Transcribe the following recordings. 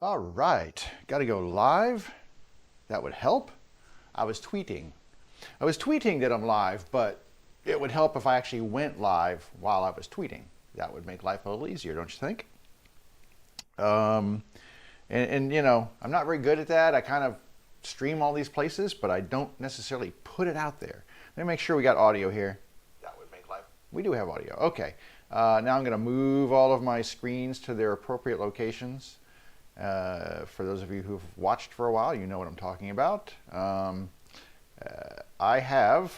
All right, got to go live. That would help. I was tweeting that I'm live, but it would help if I actually went live while I was tweeting. That would make life a little easier, don't you think? And you know, I'm not very good at that. I kind of stream all these places, but I don't necessarily put it out there. Let me make sure we got audio here. That would make life. We do have audio. Okay. Now I'm going to move all of my screens to their appropriate locations. For those of you who've watched for a while, you know what I'm talking about. I have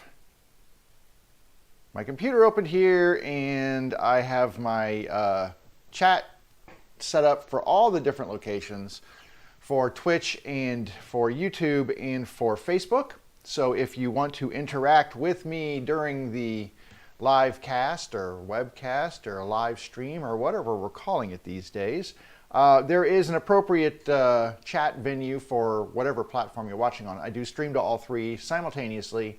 my computer open here, and I have my chat set up for all the different locations for Twitch and for YouTube and for Facebook. So if you want to interact with me during the live cast or webcast or live stream or whatever we're calling it these days, there is an appropriate chat venue for whatever platform you're watching on. I do stream to all three simultaneously.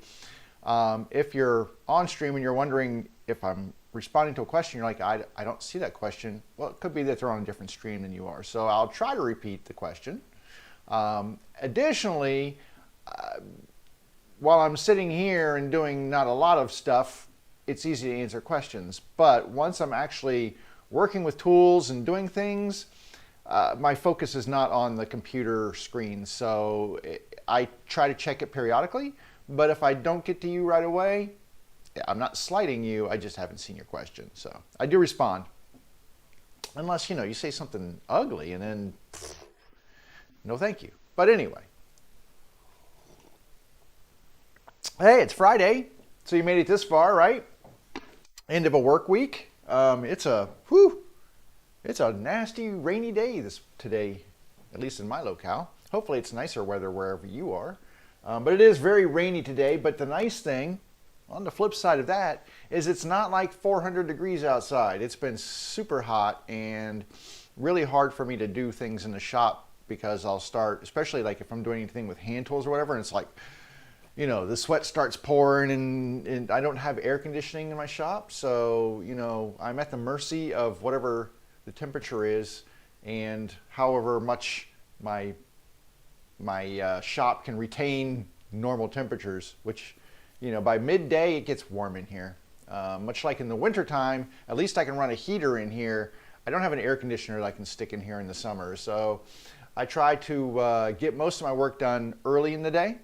If you're on stream and you're wondering if I'm responding to a question, you're like, I don't see that question. Well, it could be that they're on a different stream than you are. So I'll try to repeat the question. Additionally, while I'm sitting here and doing not a lot of stuff, it's easy to answer questions. But once I'm actually working with tools and doing things, my focus is not on the computer screen. So I try to check it periodically. But if I don't get to you right away, I'm not slighting you. I just haven't seen your question. So I do respond. Unless, you know, you say something ugly and then no thank you. But anyway. Hey, it's Friday. So you made it this far, right? End of a work week. It's a nasty rainy day today, at least in my locale. Hopefully it's nicer weather wherever you are. But it is very rainy today. But the nice thing, on the flip side of that, is it's not like 400 degrees outside. It's been super hot and really hard for me to do things in the shop because I'll start, especially like if I'm doing anything with hand tools or whatever, and it's like, you know, the sweat starts pouring and I don't have air conditioning in my shop. So, you know, I'm at the mercy of whatever the temperature is and however much my shop can retain normal temperatures, which, you know, by midday it gets warm in here. Much like in the wintertime, at least I can run a heater in here. I don't have an air conditioner that I can stick in here in the summer. So I try to get most of my work done early in the day.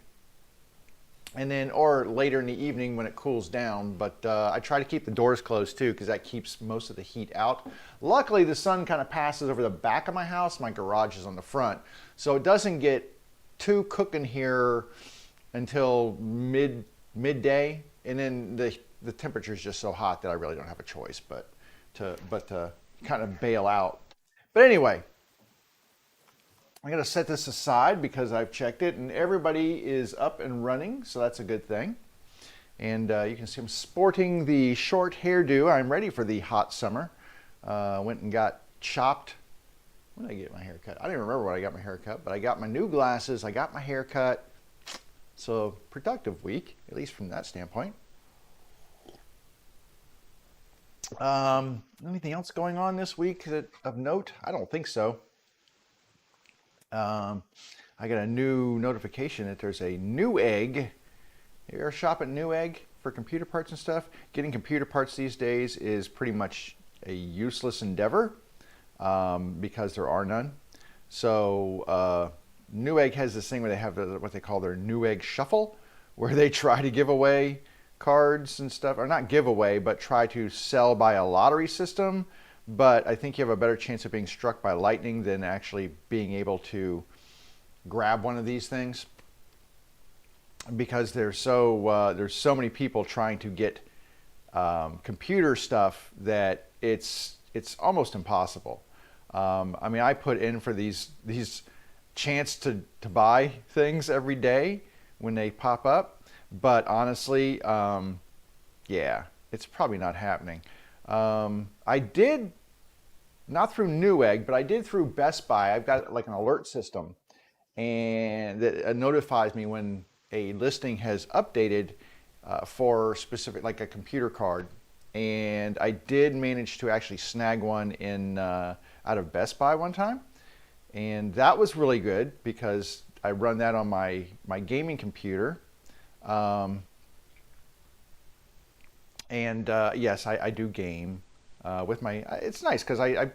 And then, or later in the evening when it cools down. But I try to keep the doors closed too, because that keeps most of the heat out. Luckily, the sun kind of passes over the back of my house. My garage is on the front. So it doesn't get too cooking here until midday. And then the temperature is just so hot that I really don't have a choice but to kind of bail out. But anyway, I'm going to set this aside because I've checked it and everybody is up and running, so that's a good thing. And you can see I'm sporting the short hairdo. I'm ready for the hot summer. Went and got chopped. When did I get my hair cut? I don't even remember when I got my hair cut, but I got my new glasses. I got my hair cut. So productive week, at least from that standpoint. Anything else going on this week of note? I don't think so. I got a new notification that there's a Newegg. You ever shop at Newegg for computer parts and stuff? Getting computer parts these days is pretty much a useless endeavor because there are none. So Newegg has this thing where they have what they call their Newegg Shuffle, where they try to give away cards and stuff, or not give away, but try to sell by a lottery system. But I think you have a better chance of being struck by lightning than actually being able to grab one of these things, because there's so many people trying to get computer stuff that it's almost impossible. I mean, I put in for these chance to buy things every day when they pop up, but honestly, yeah, it's probably not happening. I did, not through Newegg, but I did through Best Buy. I've got like an alert system, and that notifies me when a listing has updated for specific, like a computer card. And I did manage to actually snag one in out of Best Buy one time. and that was really good because I run that on my gaming computer. Yes, I do game with my. It's nice because I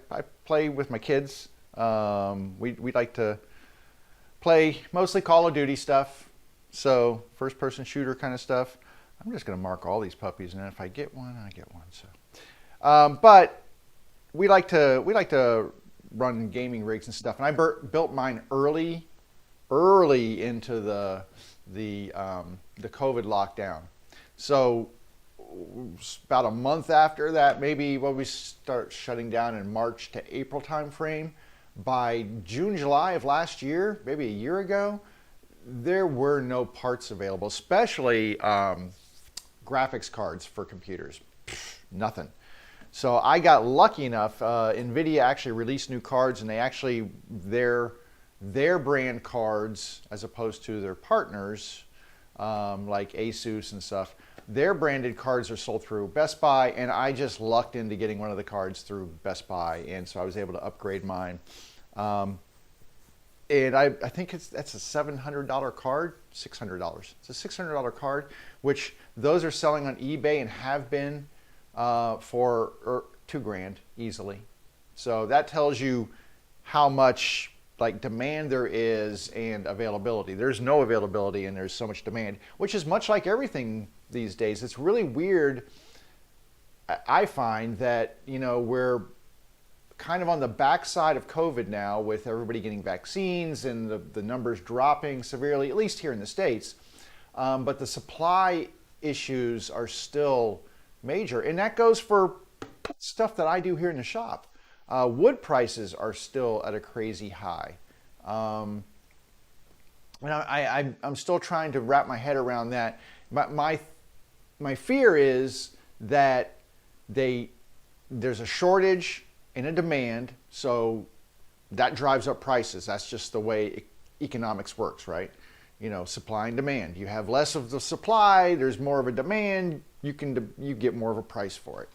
play with my kids. We like to play mostly Call of Duty stuff, so first person shooter kind of stuff. I'm just gonna mark all these puppies, and if I get one, I get one. So, but we like to run gaming rigs and stuff, and I built mine early into the COVID lockdown. So about a month after that, maybe when we start shutting down in March to April timeframe, by June, July of last year, maybe a year ago, there were no parts available, especially graphics cards for computers. Nothing. So I got lucky enough. NVIDIA actually released new cards, and they actually their brand cards, as opposed to their partners like Asus and stuff. Their branded cards are sold through Best Buy, and I just lucked into getting one of the cards through Best Buy, and so I was able to upgrade mine. And I think that's a $700 card, $600. It's a $600 card, which those are selling on eBay and have been for $2,000 easily. So that tells you how much like demand there is and availability. There's no availability and there's so much demand, which is much like everything these days. It's really weird. I find that, we're kind of on the backside of COVID now with everybody getting vaccines and the numbers dropping severely, at least here in the States. But the supply issues are still major. And that goes for stuff that I do here in the shop. Wood prices are still at a crazy high. And I'm still trying to wrap my head around that. My fear is that there's a shortage and a demand, so that drives up prices. That's just the way economics works, right? Supply and demand. You have less of the supply, there's more of a demand, you get more of a price for it.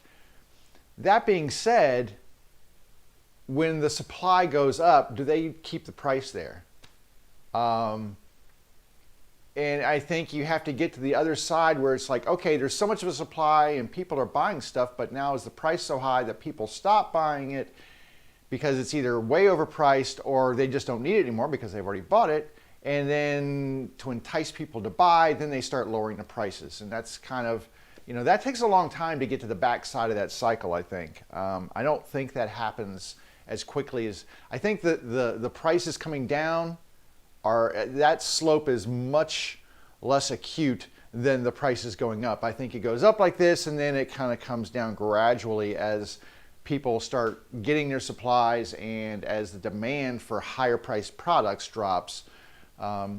That being said, when the supply goes up, do they keep the price there? And I think you have to get to the other side where it's like, okay, there's so much of a supply and people are buying stuff, but now is the price so high that people stop buying it because it's either way overpriced or they just don't need it anymore because they've already bought it. And then to entice people to buy, then they start lowering the prices. And that's kind of, that takes a long time to get to the backside of that cycle, I think. I don't think that happens as quickly as, I think that the prices coming down that slope is much less acute than the prices going up. I think it goes up like this and then it kind of comes down gradually as people start getting their supplies and as the demand for higher priced products drops.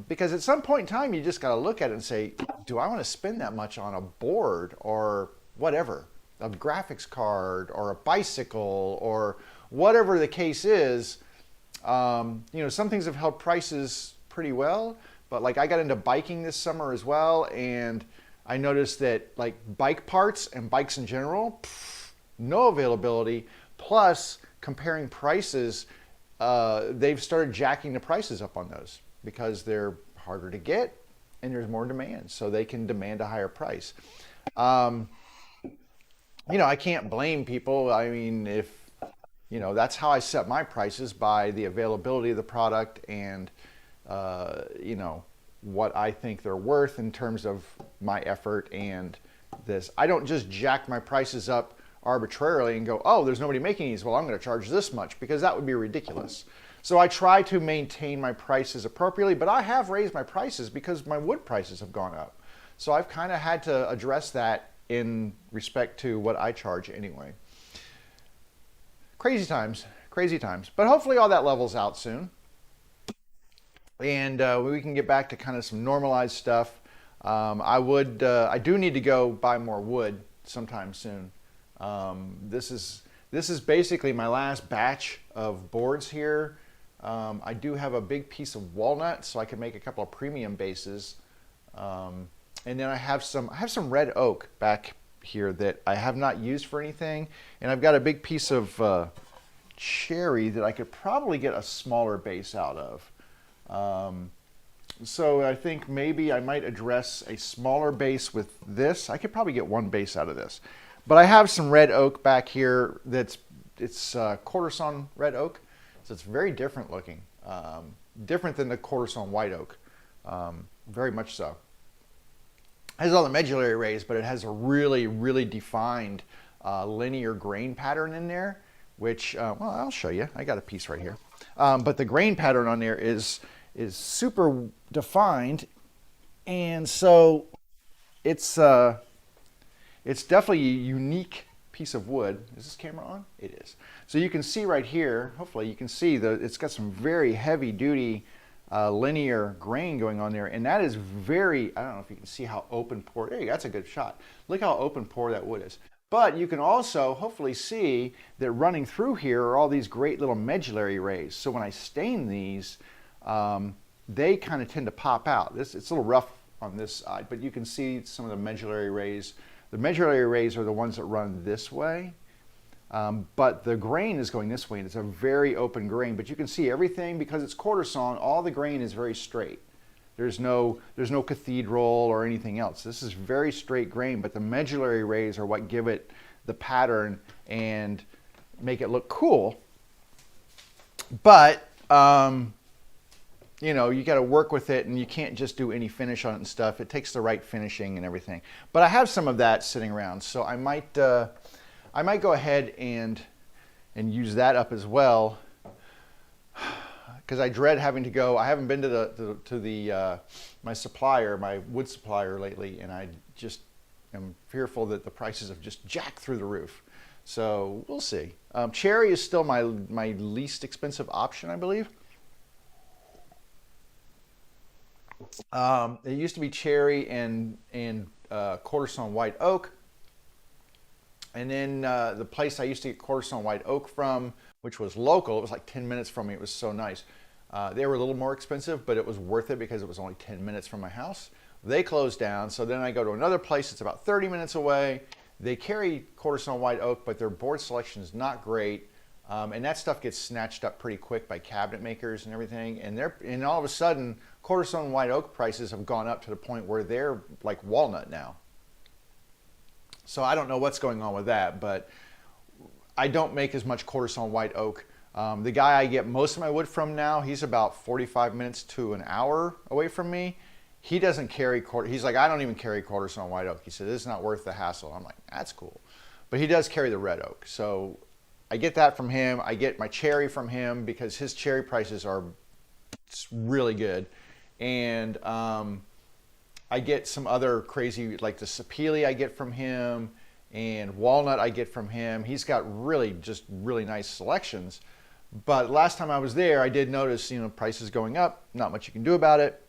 Because at some point in time, you just got to look at it and say, do I want to spend that much on a board or whatever, a graphics card or a bicycle or whatever the case is? Some things have held prices pretty well, but like I got into biking this summer as well, and I noticed that like bike parts and bikes in general, no availability. Plus, comparing prices, they've started jacking the prices up on those because they're harder to get and there's more demand, so they can demand a higher price. I can't blame people. I mean, if that's how I set my prices, by the availability of the product and what I think they're worth in terms of my effort and this. I don't just jack my prices up arbitrarily and go, oh, there's nobody making these, well, I'm going to charge this much, because that would be ridiculous. So I try to maintain my prices appropriately, but I have raised my prices because my wood prices have gone up. So I've kind of had to address that in respect to what I charge anyway. Crazy times. But hopefully all that levels out soon. And we can get back to kind of some normalized stuff. I do need to go buy more wood sometime soon. This is basically my last batch of boards here. I do have a big piece of walnut, so I can make a couple of premium bases. And then I have some red oak back here that I have not used for anything. And I've got a big piece of cherry that I could probably get a smaller base out of. So I think maybe I might address a smaller base with this. I could probably get one base out of this. But I have some red oak back here it's quarter sawn red oak. So it's very different looking. Different than the quarter sawn white oak. Very much so. It has all the medullary rays, but it has a really, really defined linear grain pattern in there, which, well, I'll show you. I got a piece right here. But the grain pattern on there is super defined, and so it's definitely a unique piece of wood. Is this camera on? It is. So you can see right here, hopefully you can see it's got some very heavy duty linear grain going on there, and that is very, I don't know if you can see how open pore, there you go, that's a good shot. Look how open pore that wood is. But you can also hopefully see that running through here are all these great little medullary rays. So when I stain these, they kind of tend to pop out. It's a little rough on this side, but you can see some of the medullary rays. The medullary rays are the ones that run this way, but the grain is going this way, and it's a very open grain. But you can see everything, because it's quarter sawn, all the grain is very straight. There's no cathedral or anything else. This is very straight grain, but the medullary rays are what give it the pattern and make it look cool. But you know, you got to work with it, and you can't just do any finish on it and stuff. It takes the right finishing and everything. But I have some of that sitting around, so I might go ahead and use that up as well, because I dread having to go. I haven't been to my supplier, my wood supplier lately, and I just am fearful that the prices have just jacked through the roof. So we'll see. Cherry is still my least expensive option, I believe. It used to be cherry and quarter sawn white oak, and then the place I used to get quarter sawn white oak from, which was local, it was like 10 minutes from me. It was so nice. They were a little more expensive, but it was worth it because it was only 10 minutes from my house. They closed down, so then I go to another place that's about 30 minutes away. They carry quarter sawn white oak, but their board selection is not great. And that stuff gets snatched up pretty quick by cabinet makers and everything. And all of a sudden, quarter sawn white oak prices have gone up to the point where they're like walnut now. So I don't know what's going on with that, but I don't make as much quarter sawn white oak. The guy I get most of my wood from now, he's about 45 minutes to an hour away from me. He doesn't carry he's like, I don't even carry quarter sawn white oak. He said, this is not worth the hassle. I'm like, that's cool. But he does carry the red oak. So I get that from him. I get my cherry from him because his cherry prices are really good. And I get some other crazy, like the sapele I get from him, and walnut I get from him. He's got just really nice selections. But last time I was there, I did notice, you know, prices going up. Not much you can do about it.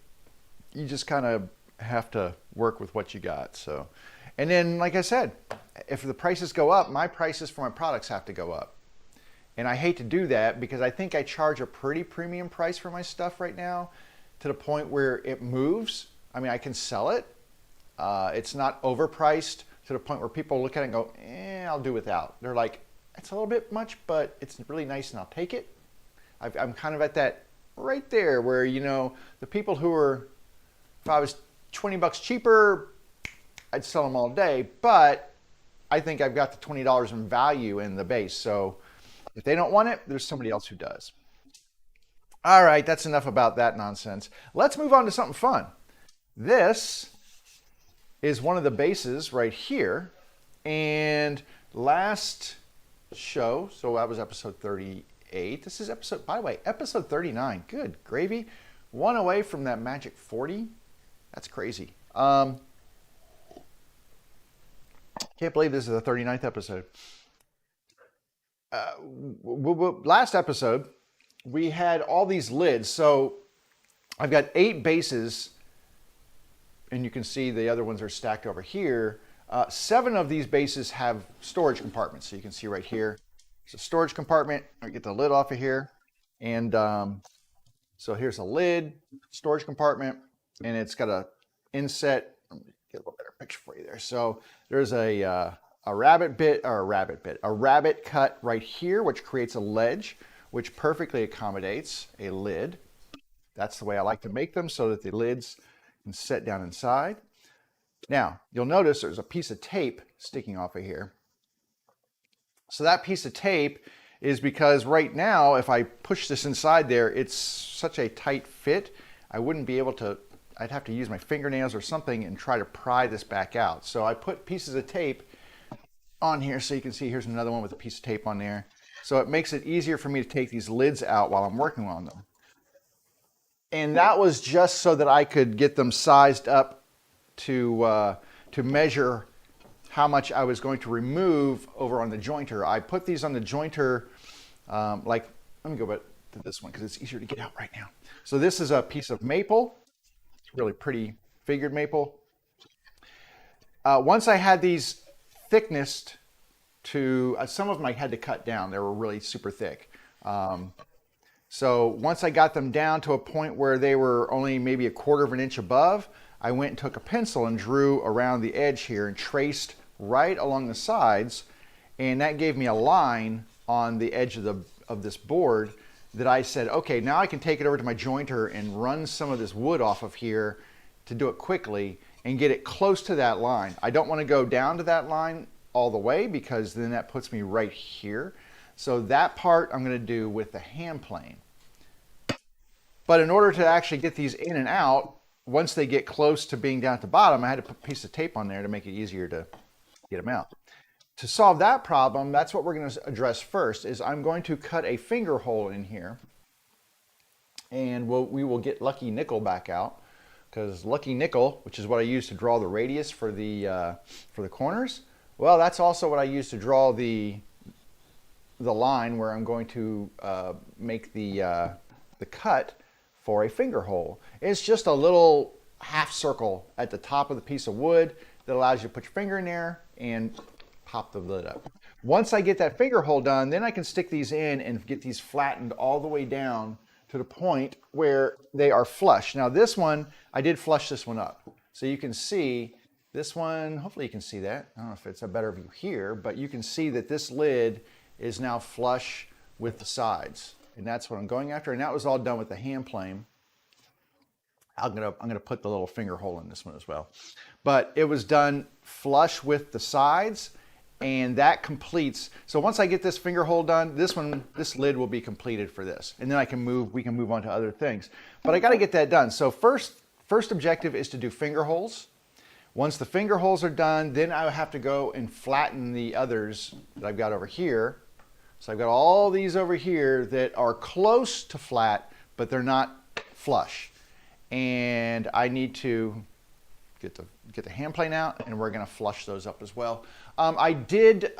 You just kind of have to work with what you got. So, and then, like I said, if the prices go up, my prices for my products have to go up. And I hate to do that because I think I charge a pretty premium price for my stuff right now, to the point where it moves. I mean, I can sell it. It's not overpriced to the point where people look at it and go, I'll do without. They're like, it's a little bit much, but it's really nice and I'll take it. I'm kind of at that right there where, you know, the people who are, if I was 20 bucks cheaper, I'd sell them all day, but I think I've got the $20 in value in the base. So if they don't want it, there's somebody else who does. All right, that's enough about that nonsense. Let's move on to something fun. This is one of the bases right here. And last show, so that was episode 38. This is episode, by the way, episode 39. Good gravy. One away from that magic 40. That's crazy. Can't believe this is the 39th episode. Last episode, we had all these lids. So I've got 8 bases, and you can see the other ones are stacked over here. 7 of these bases have storage compartments. So you can see right here, there's a storage compartment. I get the lid off of here. And so here's a lid, storage compartment, and it's got a inset. Let me get a little better picture for you there. So there's a a rabbet cut right here, which creates a ledge, which perfectly accommodates a lid. That's the way I like to make them, so that the lids can set down inside. Now, you'll notice there's a piece of tape sticking off of here. So that piece of tape is because right now, if I push this inside there, it's such a tight fit, I wouldn't be able to, I'd have to use my fingernails or something and try to pry this back out. So I put pieces of tape on here, so you can see here's another one with a piece of tape on there. So it makes it easier for me to take these lids out while I'm working on them. And that was just so that I could get them sized up to measure how much I was going to remove over on the jointer. I put these on the jointer, let me go back to this one because it's easier to get out right now. So this is a piece of maple. It's really pretty figured maple. Once I had these thicknessed to, some of them I had to cut down. They were really super thick. So once I got them down to a point where they were only maybe a quarter of an inch above, I went and took a pencil and drew around the edge here and traced right along the sides, and that gave me a line on the edge of this board that I said, okay, now I can take it over to my jointer and run some of this wood off of here to do it quickly and get it close to that line. I don't want to go down to that line all the way because then that puts me right here. So that part I'm going to do with the hand plane. But in order to actually get these in and out, once they get close to being down at the bottom, I had to put a piece of tape on there to make it easier to get them out. To solve that problem, that's what we're going to address first, is I'm going to cut a finger hole in here, and we will get Lucky Nickel back out, because Lucky Nickel, which is what I use to draw the radius for the corners, well, that's also what I use to draw the line where I'm going to make the cut for a finger hole. It's just a little half circle at the top of the piece of wood that allows you to put your finger in there and pop the lid up. Once I get that finger hole done, then I can stick these in and get these flattened all the way down to the point where they are flush. Now this one, I did flush this one up. So you can see this one, hopefully you can see that. I don't know if it's a better view here, but you can see that this lid is now flush with the sides. And that's what I'm going after. And that was all done with the hand plane. I'm gonna put the little finger hole in this one as well. But it was done flush with the sides, and that completes. So once I get this finger hole done, this lid will be completed for this. And then we can move on to other things. But I gotta get that done. So first objective is to do finger holes. Once the finger holes are done, then I have to go and flatten the others that I've got over here. So I've got all these over here that are close to flat, but they're not flush. And I need to get the hand plane out, and we're going to flush those up as well. I did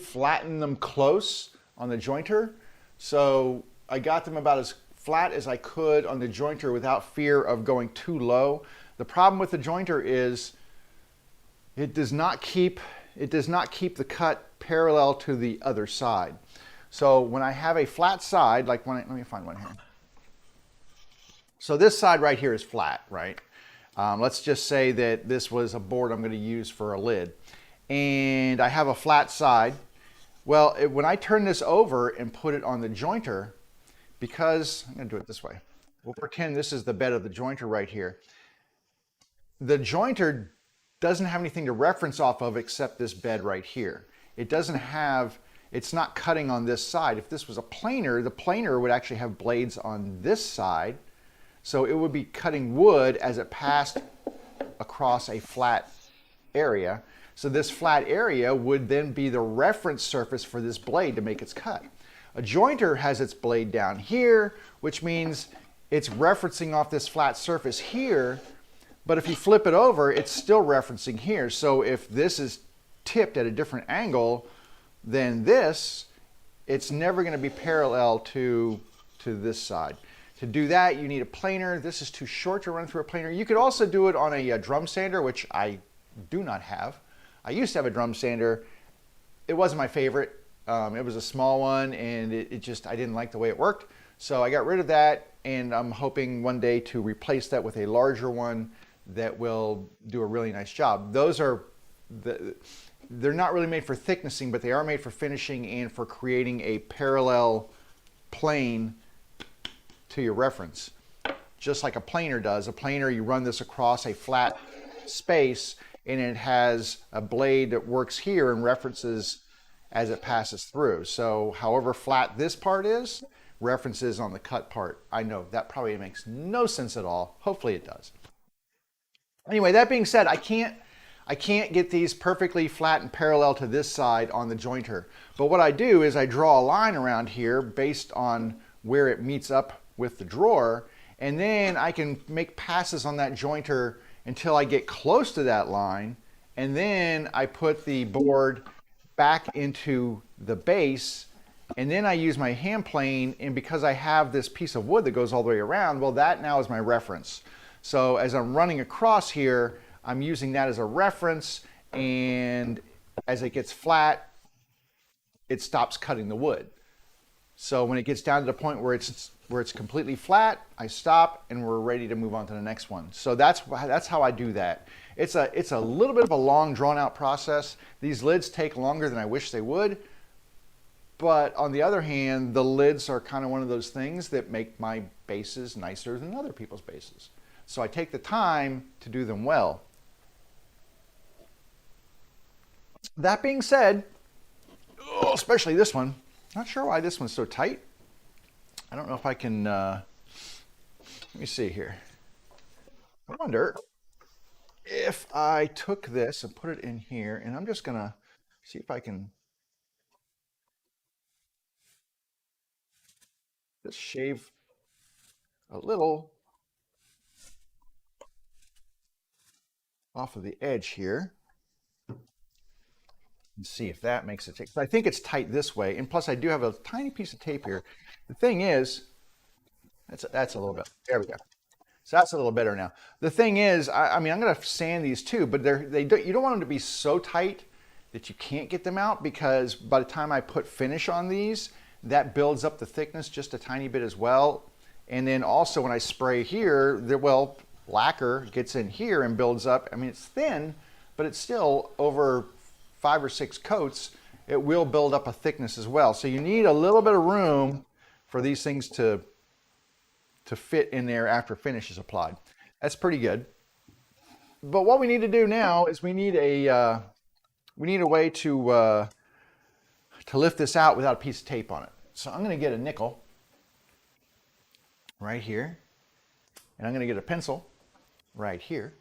flatten them close on the jointer, so I got them about as flat as I could on the jointer without fear of going too low. The problem with the jointer is it does not keep the cut parallel to the other side. So when I have a flat side, like let me find one here. So this side right here is flat, right? Let's just say that this was a board I'm going to use for a lid. And I have a flat side. Well, when I turn this over and put it on the jointer, because I'm going to do it this way. We'll pretend this is the bed of the jointer right here. The jointer doesn't have anything to reference off of except this bed right here. It's not cutting on this side. If this was a planer, the planer would actually have blades on this side. So it would be cutting wood as it passed across a flat area. So this flat area would then be the reference surface for this blade to make its cut. A jointer has its blade down here, which means it's referencing off this flat surface here, but if you flip it over, it's still referencing here. So if this is tipped at a different angle than this, it's never going to be parallel to this side. To do that, you need a planer. This is too short to run through a planer. You could also do it on a drum sander, which I do not have. I used to have a drum sander. It wasn't my favorite. It was a small one, and I didn't like the way it worked. So I got rid of that, and I'm hoping one day to replace that with a larger one that will do a really nice job. Those are they're not really made for thicknessing, but they are made for finishing and for creating a parallel plane to your reference. Just like a planer does. A planer, you run this across a flat space and it has a blade that works here and references as it passes through. So however flat this part is, references on the cut part. I know that probably makes no sense at all. Hopefully it does. Anyway, that being said, I can't get these perfectly flat and parallel to this side on the jointer. But what I do is I draw a line around here based on where it meets up with the drawer, and then I can make passes on that jointer until I get close to that line, and then I put the board back into the base, and then I use my hand plane, and because I have this piece of wood that goes all the way around, well, that now is my reference. So as I'm running across here, I'm using that as a reference, and as it gets flat, it stops cutting the wood. So when it gets down to the point where it's completely flat, I stop and we're ready to move on to the next one. So that's how I do that. It's a little bit of a long, drawn out process. These lids take longer than I wish they would. But on the other hand, the lids are kind of one of those things that make my bases nicer than other people's bases. So I take the time to do them well. That being said, especially this one, not sure why this one's so tight. I don't know if I can, let me see here. I wonder if I took this and put it in here, and I'm just gonna see if I can just shave a little off of the edge here and see if that makes it tight. I think it's tight this way, and plus I do have a tiny piece of tape here. The thing is, that's a little bit, there we go. So that's a little better now. The thing is, I mean, I'm gonna sand these too, but you don't want them to be so tight that you can't get them out, because by the time I put finish on these, that builds up the thickness just a tiny bit as well. And then also when I spray here, well, lacquer gets in here and builds up. I mean, it's thin, but it's still over 5 or 6 coats, it will build up a thickness as well. So you need a little bit of room for these things to fit in there after finish is applied. That's pretty good. But what we need to do now is we need a way to lift this out without a piece of tape on it. So I'm going to get a nickel right here, and I'm going to get a pencil right here,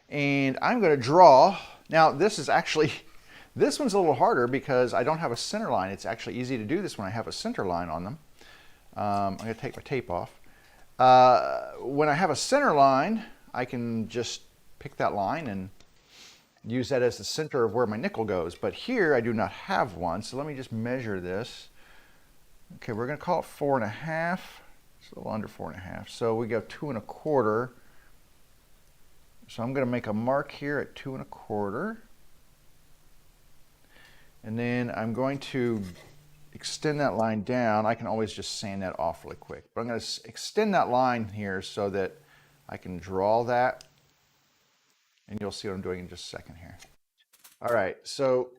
and I'm going to draw. Now this is actually, this one's a little harder because I don't have a center line. It's actually easy to do this when I have a center line on them. I'm going to take my tape off. When I have a center line, I can just pick that line and use that as the center of where my nickel goes. But here I do not have one, so let me just measure this. Okay, we're going to call it 4.5. It's a little under 4.5. So we go 2 1/4. So I'm going to make a mark here at 2 1/4. And then I'm going to extend that line down. I can always just sand that off really quick. But I'm going to extend that line here so that I can draw that. And you'll see what I'm doing in just a second here. All right, so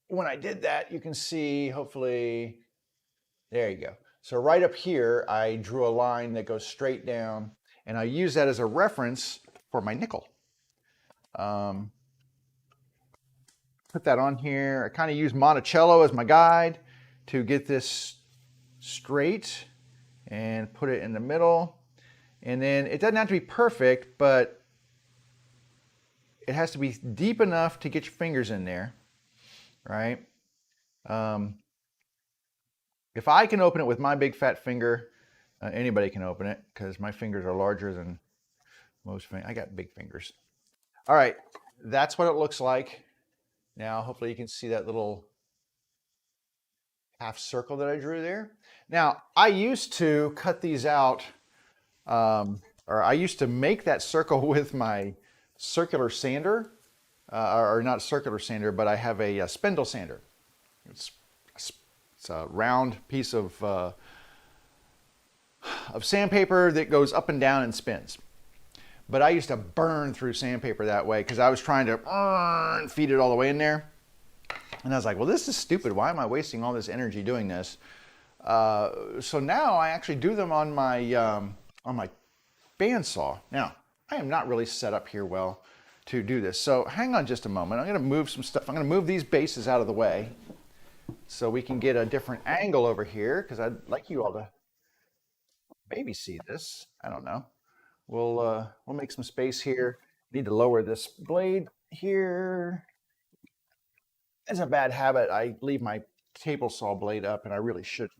when I did that, you can see, hopefully, there you go. So right up here, I drew a line that goes straight down, and I use that as a reference for my nickel. Put that on here. I kind of use Monticello as my guide to get this straight and put it in the middle. And then it doesn't have to be perfect, but it has to be deep enough to get your fingers in there, right? If I can open it with my big fat finger, anybody can open it because my fingers are larger than most fingers. I got big fingers. All right, that's what it looks like. Now, hopefully you can see that little half circle that I drew there. Now, I used to cut these out, or I used to make that circle with my circular sander, or not circular sander, but I have a spindle sander. It's a round piece of sandpaper that goes up and down and spins. But I used to burn through sandpaper that way because I was trying to feed it all the way in there. And I was like, well, this is stupid. Why am I wasting all this energy doing this? So now I actually do them on my bandsaw. Now, I am not really set up here well to do this. So hang on just a moment. I'm going to move some stuff. I'm going to move these bases out of the way so we can get a different angle over here because I'd like you all to maybe see this. I don't know. We'll make some space here. Need to lower this blade here. It's a bad habit. I leave my table saw blade up, and I really shouldn't.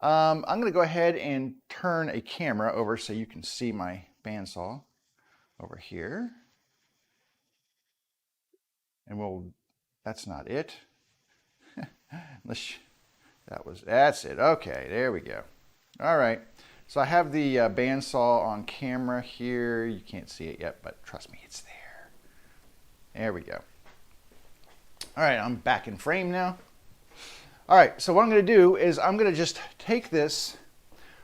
I'm going to go ahead and turn a camera over so you can see my bandsaw over here. And that's not it. That's it. Okay, there we go. All right. So I have the bandsaw on camera here. You can't see it yet, but trust me, it's there. There we go. All right, I'm back in frame now. All right, so what I'm going to do is I'm going to just take this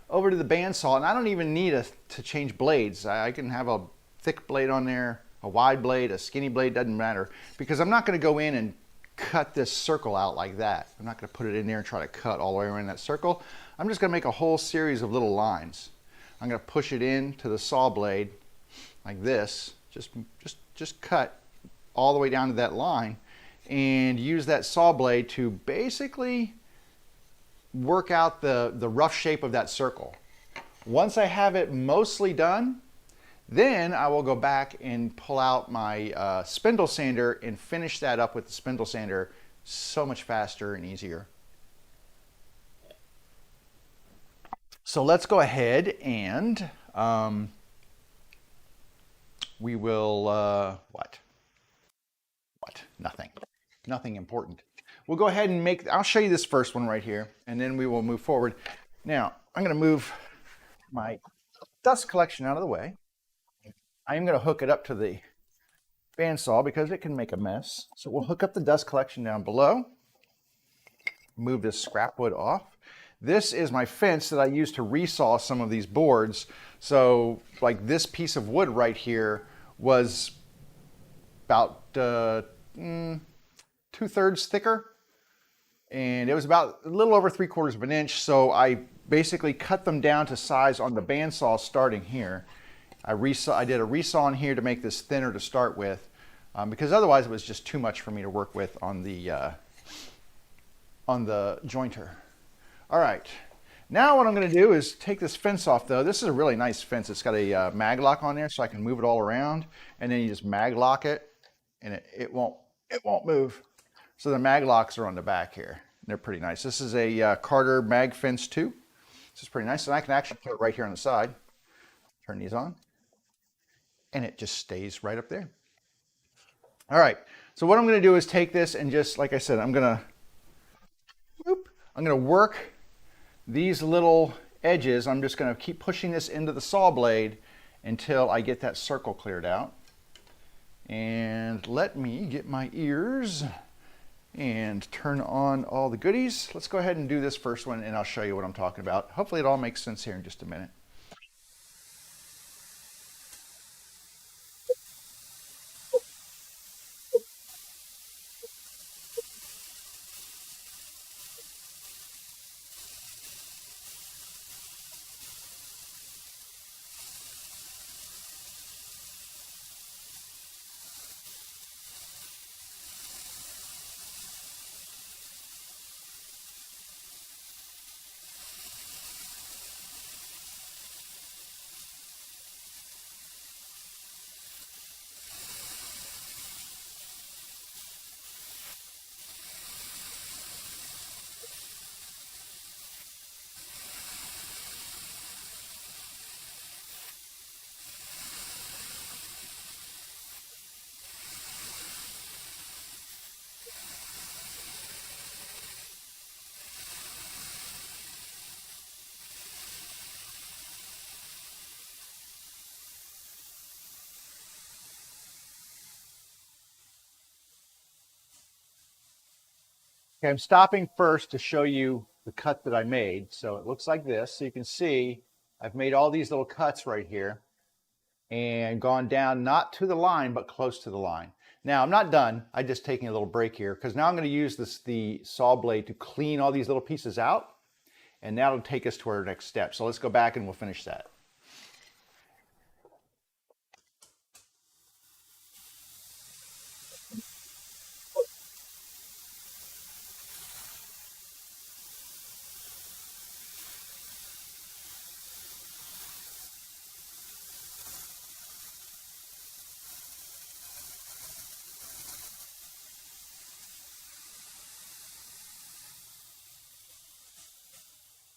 over to the bandsaw, and I don't even need to change blades. I can have a thick blade on there, a wide blade, a skinny blade, doesn't matter, because I'm not going to go in and cut this circle out like that. I'm not going to put it in there and try to cut all the way around that circle. I'm just going to make a whole series of little lines. I'm going to push it into the saw blade like this, just cut all the way down to that line, and use that saw blade to basically work out the rough shape of that circle. Once I have it mostly done, then I will go back and pull out my spindle sander and finish that up with the spindle sander. So much faster and easier. So let's go ahead and we will, what? Nothing. Nothing important. We'll go ahead and I'll show you this first one right here, and then we will move forward. Now, I'm going to move my dust collection out of the way. I am going to hook it up to the bandsaw because it can make a mess. So we'll hook up the dust collection down below. Move this scrap wood off. This is my fence that I use to resaw some of these boards. So like this piece of wood right here was about 2/3 thicker, and it was about a little over 3/4 of an inch. So I basically cut them down to size on the bandsaw starting here. I did a resaw in here to make this thinner to start with, because otherwise it was just too much for me to work with on the jointer. All right, now what I'm going to do is take this fence off though. This is a really nice fence. It's got a mag lock on there so I can move it all around, and then you just mag lock it, and it won't move. So the mag locks are on the back here. They're pretty nice. This is a Carter mag fence 2. This is pretty nice, and I can actually put it right here on the side. Turn these on, and it just stays right up there. All right, so what I'm going to do is take this and just, like I said, I'm going to work these little edges. I'm just going to keep pushing this into the saw blade until I get that circle cleared out. And let me get my ears and turn on all the goodies. Let's go ahead and do this first one, and I'll show you what I'm talking about. Hopefully it all makes sense here in just a minute. Okay, I'm stopping first to show you the cut that I made. So it looks like this. So you can see I've made all these little cuts right here. and gone down, not to the line, but close to the line. Now, I'm not done. I'm just taking a little break here because now I'm going to use the saw blade to clean all these little pieces out, and that'll take us to our next step. So let's go back and we'll finish that.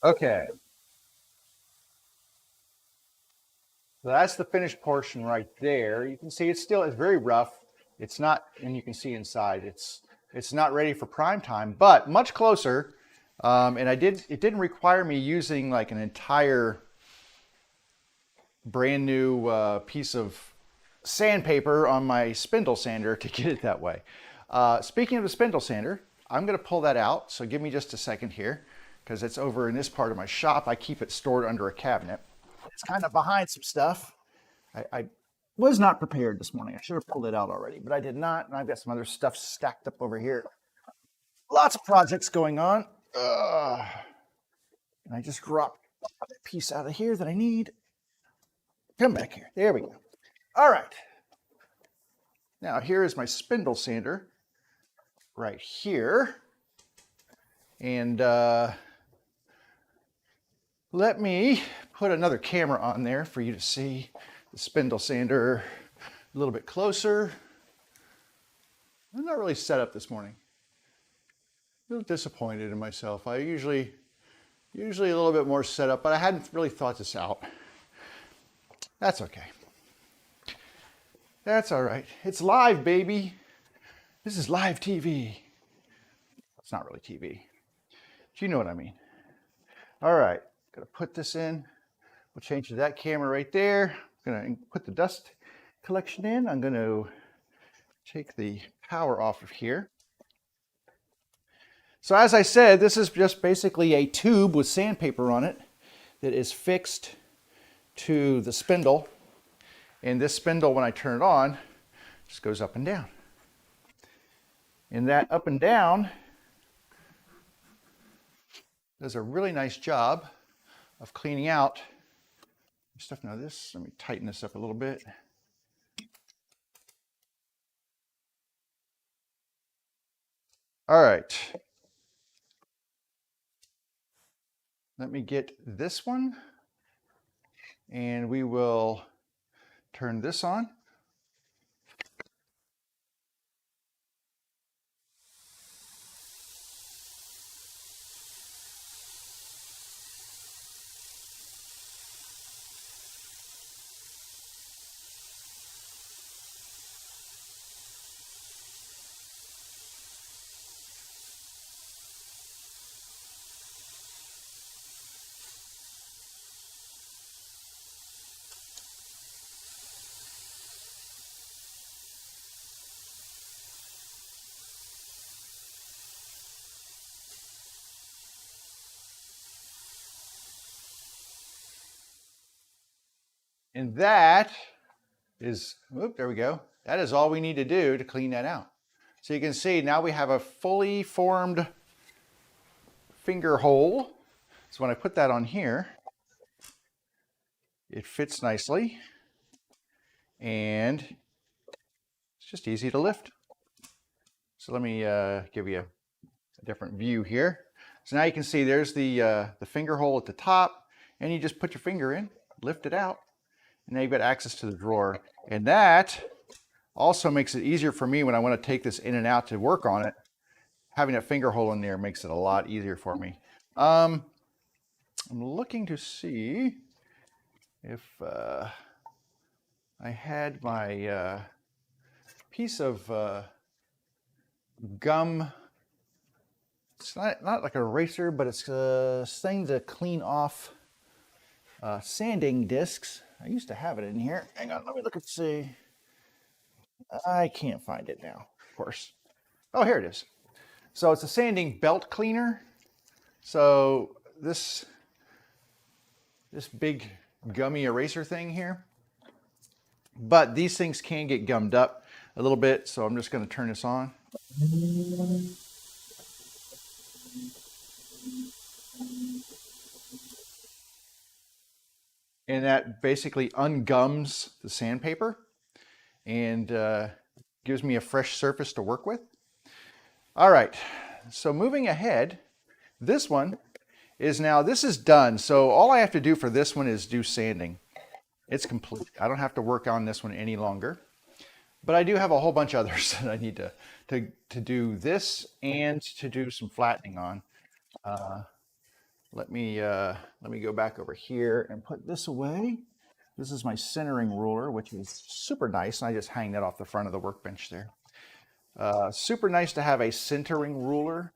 Okay, so that's the finished portion right there. You can see it's very rough. It's not, and you can see inside, it's not ready for prime time, but much closer. And it didn't require me using like an entire brand new piece of sandpaper on my spindle sander to get it that way. Speaking of the spindle sander, I'm going to pull that out. So give me just a second here because it's over in this part of my shop. I keep it stored under a cabinet. It's kind of behind some stuff. I was not prepared this morning. I should have pulled it out already, but I did not. And I've got some other stuff stacked up over here. Lots of projects going on. And I just dropped a piece out of here that I need. Come back here. There we go. All right. Now here is my spindle sander right here. And let me put another camera on there for you to see the spindle sander a little bit closer. I'm not really set up this morning. A little disappointed in myself. I usually a little bit more set up, but I hadn't really thought this out. That's okay. That's all right. It's live, baby. This is live TV. It's not really TV. But you know what I mean. All right, gonna put this in. We'll change to that camera right there. I'm gonna put the dust collection in. I'm gonna take the power off of here. So as I said, this is just basically a tube with sandpaper on it that is fixed to the spindle. And this spindle, when I turn it on, just goes up and down. And that up and down does a really nice job of cleaning out stuff. Now this, let me tighten this up a little bit. All right. Let me get this one and we will turn this on. And that is, whoop, there we go. That is all we need to do to clean that out. So you can see now we have a fully formed finger hole. So when I put that on here, it fits nicely and it's just easy to lift. So let me give you a different view here. So now you can see there's the finger hole at the top and you just put your finger in, lift it out. And now you've got access to the drawer. And that also makes it easier for me when I want to take this in and out to work on it. Having a finger hole in there makes it a lot easier for me. I'm looking to see if I had my piece of gum. It's not like an eraser, but it's a thing to clean off sanding discs. I used to have it in here. Hang on, let me look and see. I can't find it now, of course. Oh, here it is. So it's a sanding belt cleaner. So this big gummy eraser thing here, but these things can get gummed up a little bit, so I'm just going to turn this on. And that basically ungums the sandpaper and gives me a fresh surface to work with. All right, so moving ahead, this one is now, this is done. So all I have to do for this one is do sanding. It's complete. I don't have to work on this one any longer. But I do have a whole bunch of others that I need to do this and to do some flattening on. Let me go back over here and put this away. This is my centering ruler, which is super nice, and I just hang that off the front of the workbench there. Super nice to have a centering ruler.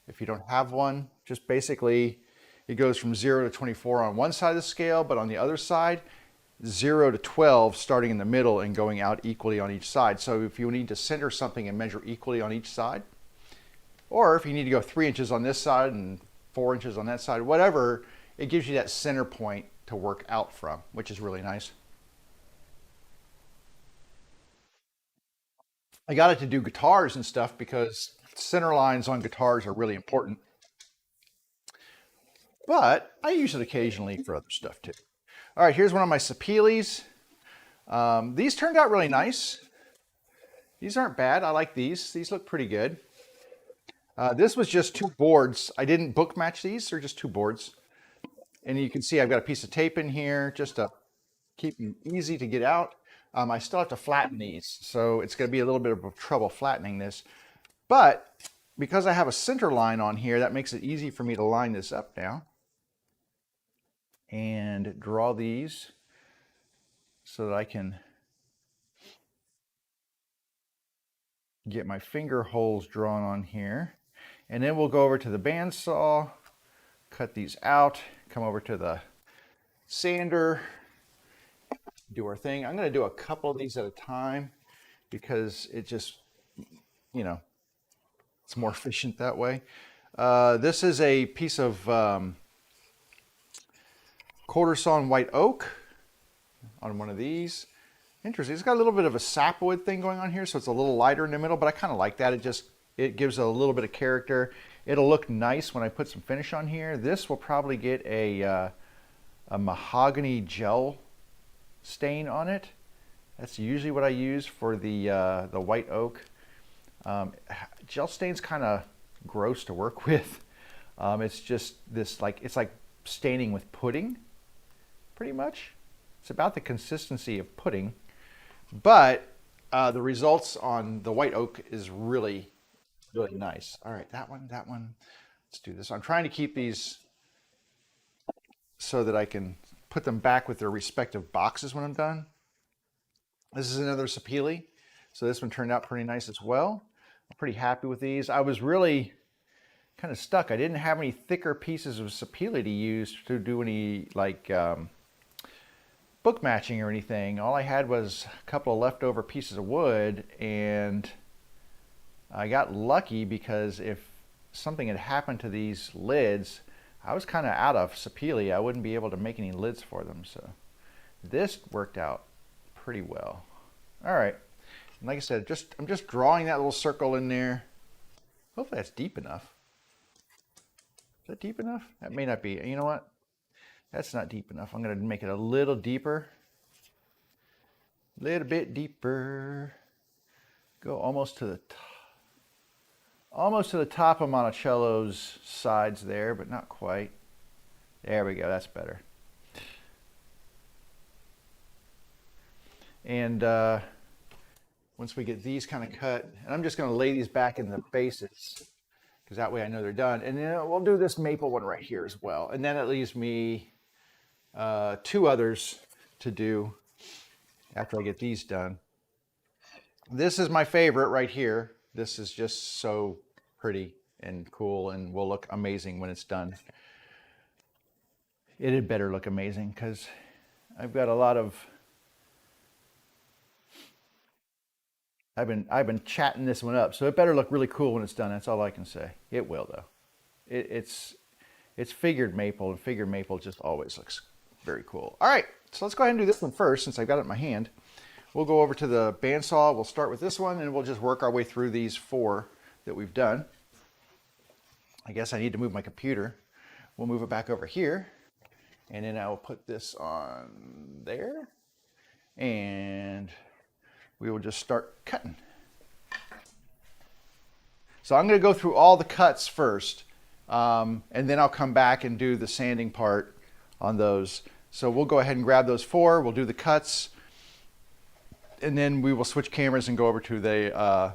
If you don't have one, just basically it goes from 0 to 24 on one side of the scale, but on the other side, 0 to 12 starting in the middle and going out equally on each side. So if you need to center something and measure equally on each side, or if you need to go 3 inches on this side and 4 inches on that side, whatever, it gives you that center point to work out from, which is really nice. I got it to do guitars and stuff because center lines on guitars are really important. But I use it occasionally for other stuff too. All right, here's one of my Sapelis. These turned out really nice. These aren't bad. I like these. These look pretty good. This was just 2 boards. I didn't book match these. They're just 2 boards. And you can see I've got a piece of tape in here just to keep them easy to get out. I still have to flatten these, so it's going to be a little bit of trouble flattening this. But because I have a center line on here, that makes it easy for me to line this up now and draw these so that I can get my finger holes drawn on here. And then we'll go over to the bandsaw, cut these out, come over to the sander, do our thing. I'm going to do a couple of these at a time because it just, you know, it's more efficient that way. This is a piece of quarter sawn white oak on one of these. Interesting. It's got a little bit of a sapwood thing going on here, so it's a little lighter in the middle, but I kind of like that. It gives a little bit of character. It'll look nice when I put some finish on here. This will probably get a mahogany gel stain on it. That's usually what I use for the white oak. Gel stain's kind of gross to work with. It's just this it's like staining with pudding, pretty much. It's about the consistency of pudding, but the results on the white oak is really, really nice. All right, that one. Let's do this. I'm trying to keep these so that I can put them back with their respective boxes when I'm done. This is another Sapele. So this one turned out pretty nice as well. I'm pretty happy with these. I was really kind of stuck. I didn't have any thicker pieces of Sapele to use to do any book matching or anything. All I had was a couple of leftover pieces of wood, and I got lucky because if something had happened to these lids, I was kind of out of Sapele. I wouldn't be able to make any lids for them. So this worked out pretty well. All right. And like I said, I'm just drawing that little circle in there. Hopefully that's deep enough. Is that deep enough? That may not be. You know what? That's not deep enough. I'm going to make it a little deeper. A little bit deeper. Go almost to the top of Monticello's sides there, but not quite. There we go. That's better. And once we get these kind of cut, and I'm just going to lay these back in the bases because that way I know they're done. And then we'll do this maple one right here as well. And then it leaves me 2 others to do after I get these done. This is my favorite right here. This is just so pretty and cool and will look amazing when it's done. It had better look amazing because I've got a lot of... I've been chatting this one up, so it better look really cool when it's done. That's all I can say. It will though. It's figured maple, and figured maple just always looks very cool. All right, so let's go ahead and do this one first since I've got it in my hand. we'll go over to the bandsaw. We'll start with this one and we'll just work our way through these 4 that we've done. I guess I need to move my computer. We'll move it back over here. And then I will put this on there. And we will just start cutting. So I'm going to go through all the cuts first. And then I'll come back and do the sanding part on those. So we'll go ahead and grab those 4. We'll do the cuts. And then we will switch cameras and go over to the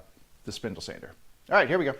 spindle sander. All right, here we go.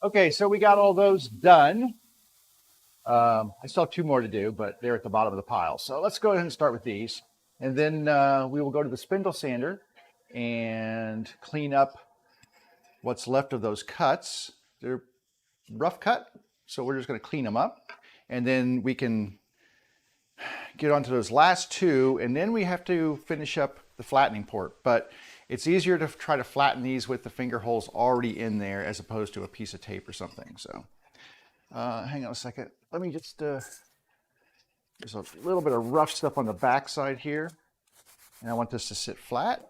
Okay, so we got all those done. I still have two more to do, but they're at the bottom of the pile. So let's go ahead and start with these. And then we will go to the spindle sander and clean up what's left of those cuts. They're rough cut, so we're just going to clean them up. And then we can get onto those last two, and then we have to finish up the flattening port. But it's easier to try to flatten these with the finger holes already in there as opposed to a piece of tape or something. So hang on a second. Let me just, there's a little bit of rough stuff on the back side here, and I want this to sit flat.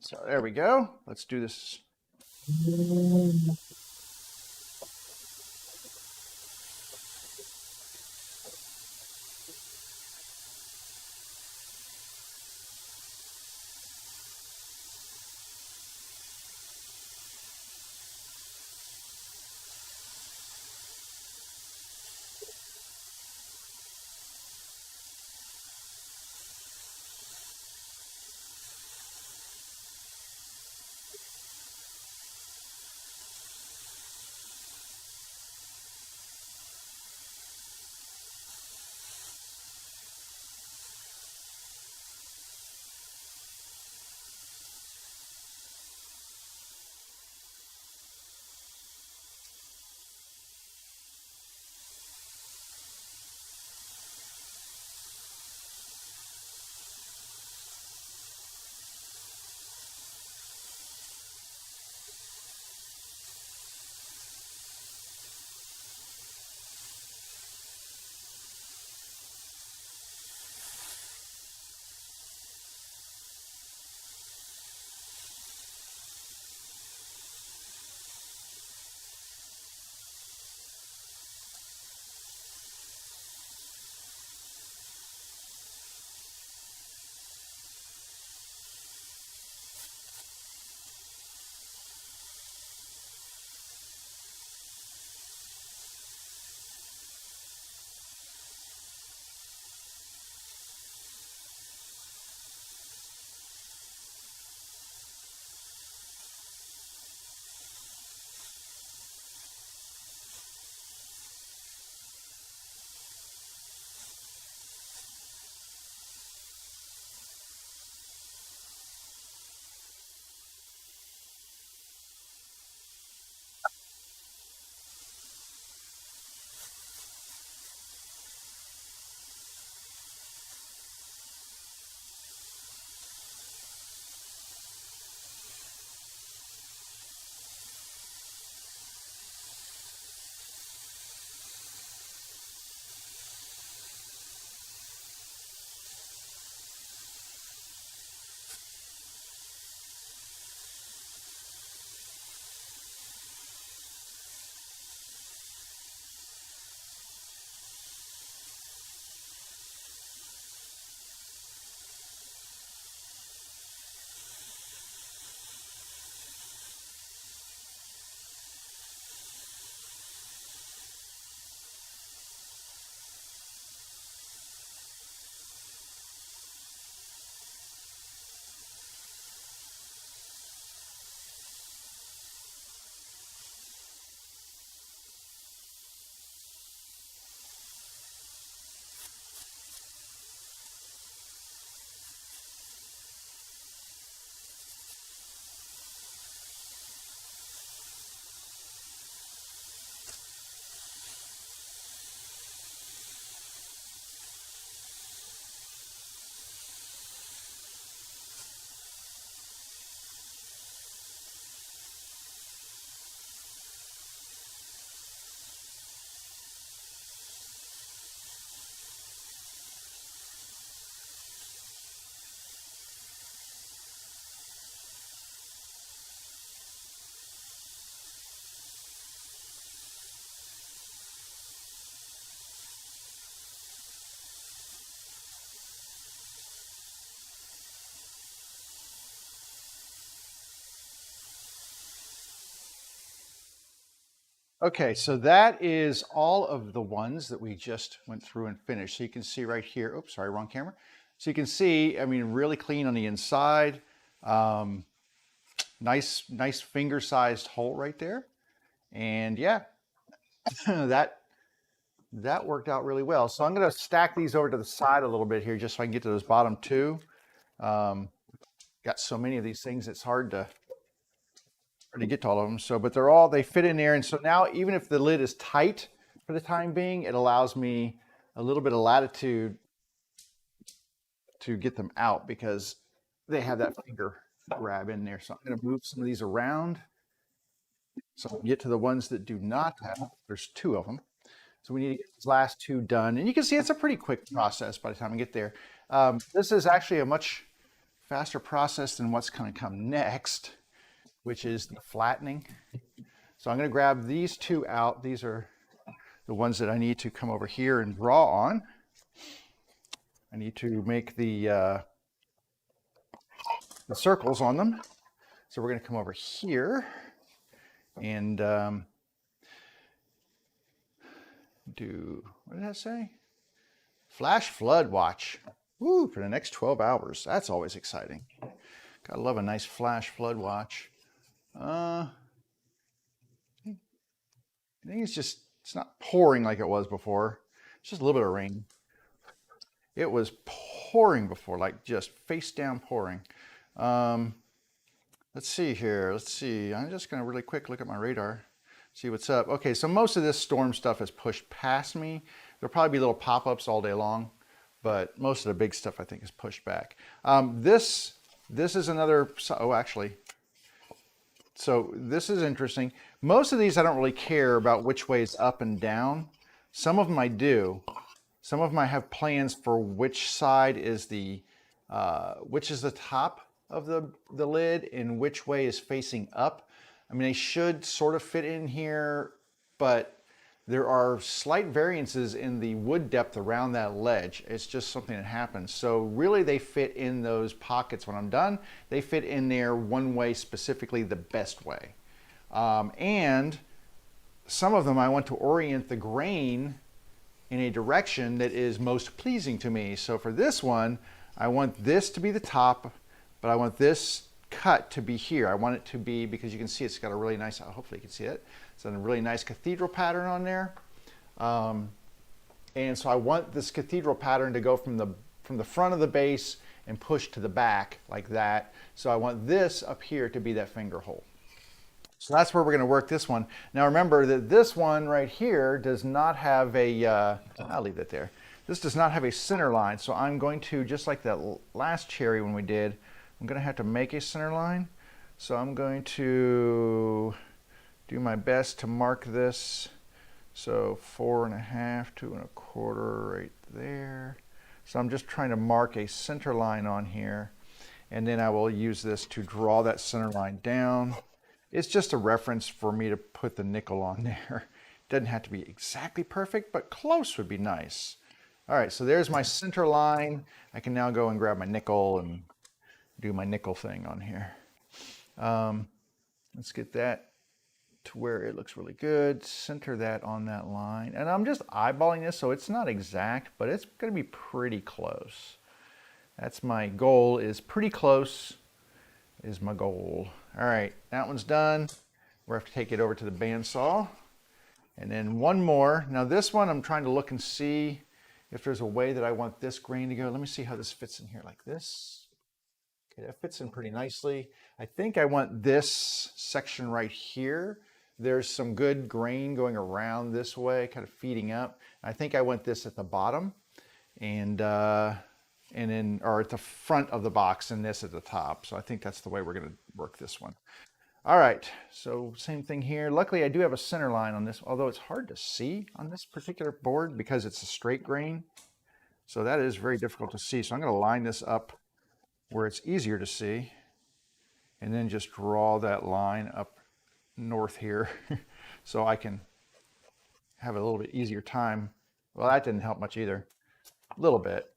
So there we go. Let's do this. Okay, so that is all of the ones that we just went through and finished. So you can see right here, oops, sorry, wrong camera. So you can see, I mean, really clean on the inside. Nice finger-sized hole right there. And yeah, that worked out really well. So I'm going to stack these over to the side a little bit here just so I can get to those bottom two. Um, got so many of these things, it's hard to get to all of them. So, but they fit in there. And so now even if the lid is tight for the time being, it allows me a little bit of latitude to get them out because they have that finger grab in there. So I'm going to move some of these around so I can get to the ones that do not have. There's two of them. So we need to get these last two done. And you can see it's a pretty quick process by the time we get there. This is actually a much faster process than what's going to come next, which is the flattening. So I'm going to grab these two out. These are the ones that I need to come over here and draw on. I need to make the circles on them. So we're going to come over here and do, what did I say? Flash flood watch. Woo, for the next 12 hours. That's always exciting. Gotta love a nice flash flood watch. I think it's not pouring like it was before. It's just a little bit of rain. It was pouring before, like just face down pouring. Let's see here. Let's see. I'm just going to really quick look at my radar, see what's up. Okay, so most of this storm stuff has pushed past me. There'll probably be little pop-ups all day long, but most of the big stuff I think is pushed back. This is another, oh, actually, so this is interesting. Most of these I don't really care about which way is up and down. Some of them I do. Some of them I have plans for which side is which is the top of the lid and which way is facing up. I mean, they should sort of fit in here, but there are slight variances in the wood depth around that ledge. It's just something that happens. So really they fit in those pockets when I'm done. They fit in there one way, specifically the best way. And some of them I want to orient the grain in a direction that is most pleasing to me. So for this one, I want this to be the top, but I want this cut to be here. I want it to be, because you can see it's got a really nice, hopefully you can see it. It's a really nice cathedral pattern on there. And so I want this cathedral pattern to go from the front of the base and push to the back like that. So I want this up here to be that finger hole. So that's where we're going to work this one. Now remember that this one right here does not have a, I'll leave that there. This does not have a center line. So I'm going to, just like that last cherry when we did, I'm going to have to make a center line. So I'm going to do my best to mark this. So 4.5 to 1/4 right there. So I'm just trying to mark a center line on here. And then I will use this to draw that center line down. It's just a reference for me to put the nickel on there. Doesn't have to be exactly perfect, but close would be nice. All right, so there's my center line. I can now go and grab my nickel and do my nickel thing on here. Let's get that to where it looks really good. Center that on that line. And I'm just eyeballing this, so it's not exact, but it's going to be pretty close. That's my goal, is pretty close is my goal. All right, that one's done. We're going to take it over to the bandsaw. And then one more. Now this one I'm trying to look and see if there's a way that I want this grain to go. Let me see how this fits in here like this. Okay, that fits in pretty nicely. I think I want this section right here. There's some good grain going around this way, kind of feeding up. I think I want this at the bottom and then, or at the front of the box and this at the top. So I think that's the way we're going to work this one. All right, so same thing here. Luckily I do have a center line on this, although it's hard to see on this particular board because it's a straight grain. So that is very difficult to see. So I'm going to line this up where it's easier to see and then just draw that line up north here so I can have a little bit easier time. Well, that didn't help much either. A little bit.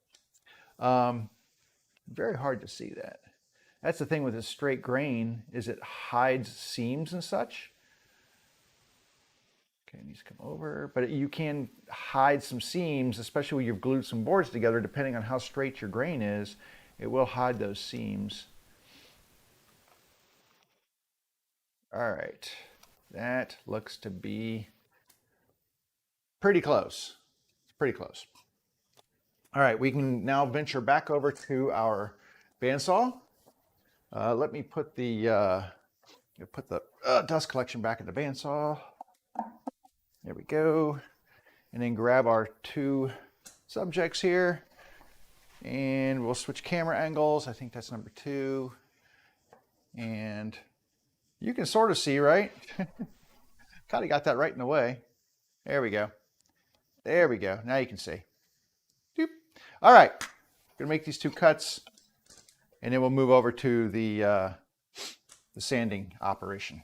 Very hard to see that. That's the thing with a straight grain, is it hides seams and such. Okay, it needs to come over, but you can hide some seams, especially when you've glued some boards together, depending on how straight your grain is, it will hide those seams. All right. That looks to be pretty close. It's pretty close. All right, we can now venture back over to our bandsaw. Let me put the dust collection back in the bandsaw. There we go. And then grab our two subjects here. And we'll switch camera angles. I think that's number 2. And you can sort of see, right? Kind of got that right in the way. There we go. There we go. Now you can see. Doop. All right. Gonna make these 2 cuts, and then we'll move over to the sanding operation.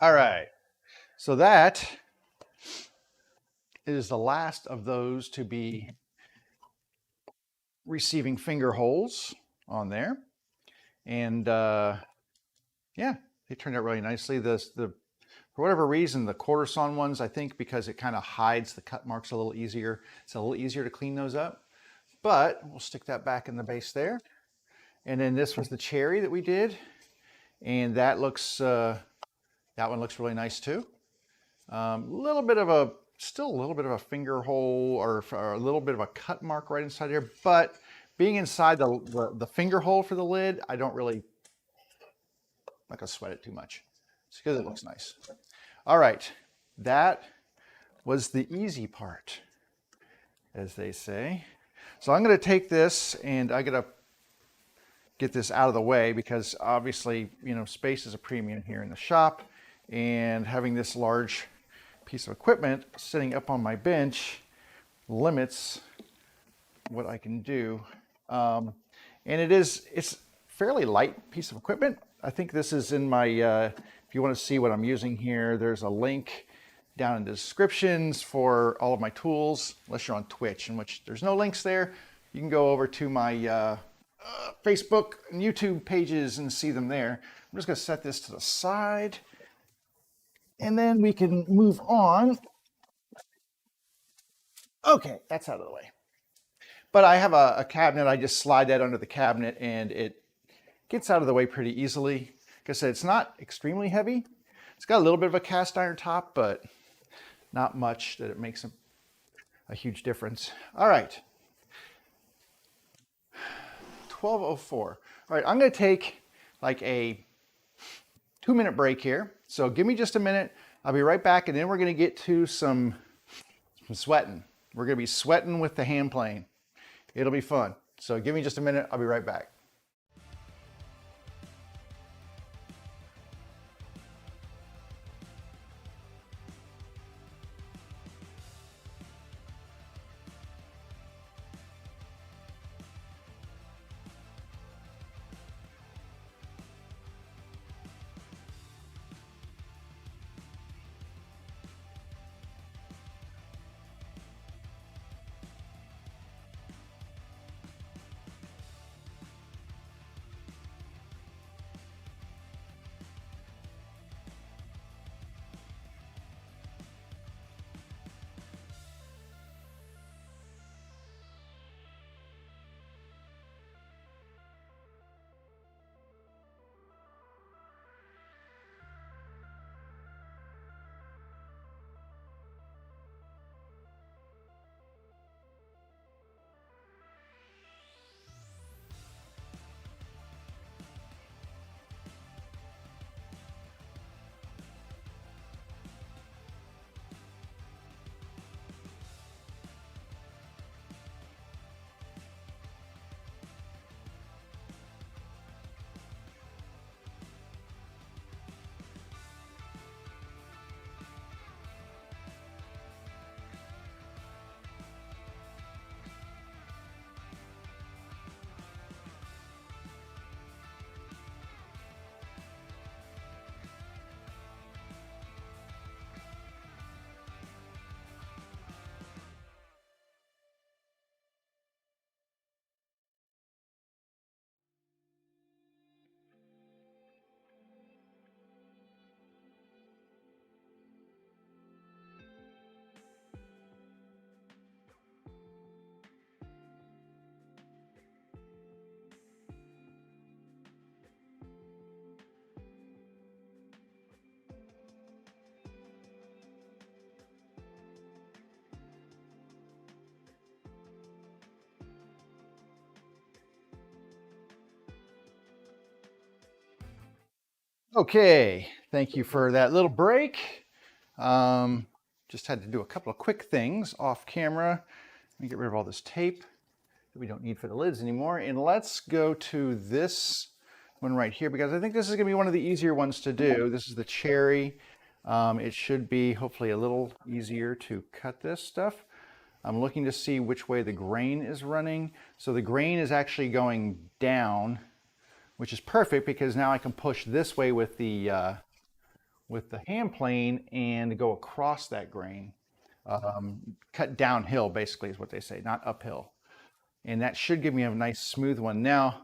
All right. So that is the last of those to be receiving finger holes on there. And yeah, they turned out really nicely. For whatever reason, the quarter sawn ones, I think because it kind of hides the cut marks a little easier, it's a little easier to clean those up. But we'll stick that back in the base there. And then this was the cherry that we did. And that one looks really nice too. Still a little bit of a finger hole or a little bit of a cut mark right inside here, but being inside the finger hole for the lid, I'm not gonna sweat it too much. It's because it looks nice. All right, that was the easy part, as they say. So I'm gonna take this and I gotta get this out of the way because obviously, space is a premium here in the shop, and having this large piece of equipment sitting up on my bench limits what I can do. And it's fairly light piece of equipment. I think this is in my, if you want to see what I'm using here, there's a link down in the descriptions for all of my tools, unless you're on Twitch, in which there's no links there. You can go over to my Facebook and YouTube pages and see them there. I'm just going to set this to the side, and then we can move on. Okay, that's out of the way. But I have a cabinet. I just slide that under the cabinet, and it gets out of the way pretty easily. Like I said, it's not extremely heavy. It's got a little bit of a cast iron top, but not much that it makes a huge difference. All right. 12:04. All right, I'm going to take like a 2-minute break here. So give me just a minute. I'll be right back, and then we're going to get to some sweating. We're going to be sweating with the hand plane. It'll be fun. So give me just a minute. I'll be right back. Okay, thank you for that little break. Just had to do a couple of quick things off camera. Let me get rid of all this tape that we don't need for the lids anymore. And let's go to this one right here, because I think this is gonna be one of the easier ones to do. This is the cherry. It should be hopefully a little easier to cut this stuff. I'm looking to see which way the grain is running. So the grain is actually going down, which is perfect because now I can push this way with the with the hand plane and go across that grain. Cut downhill, basically, is what they say, not uphill. And that should give me a nice smooth one. Now,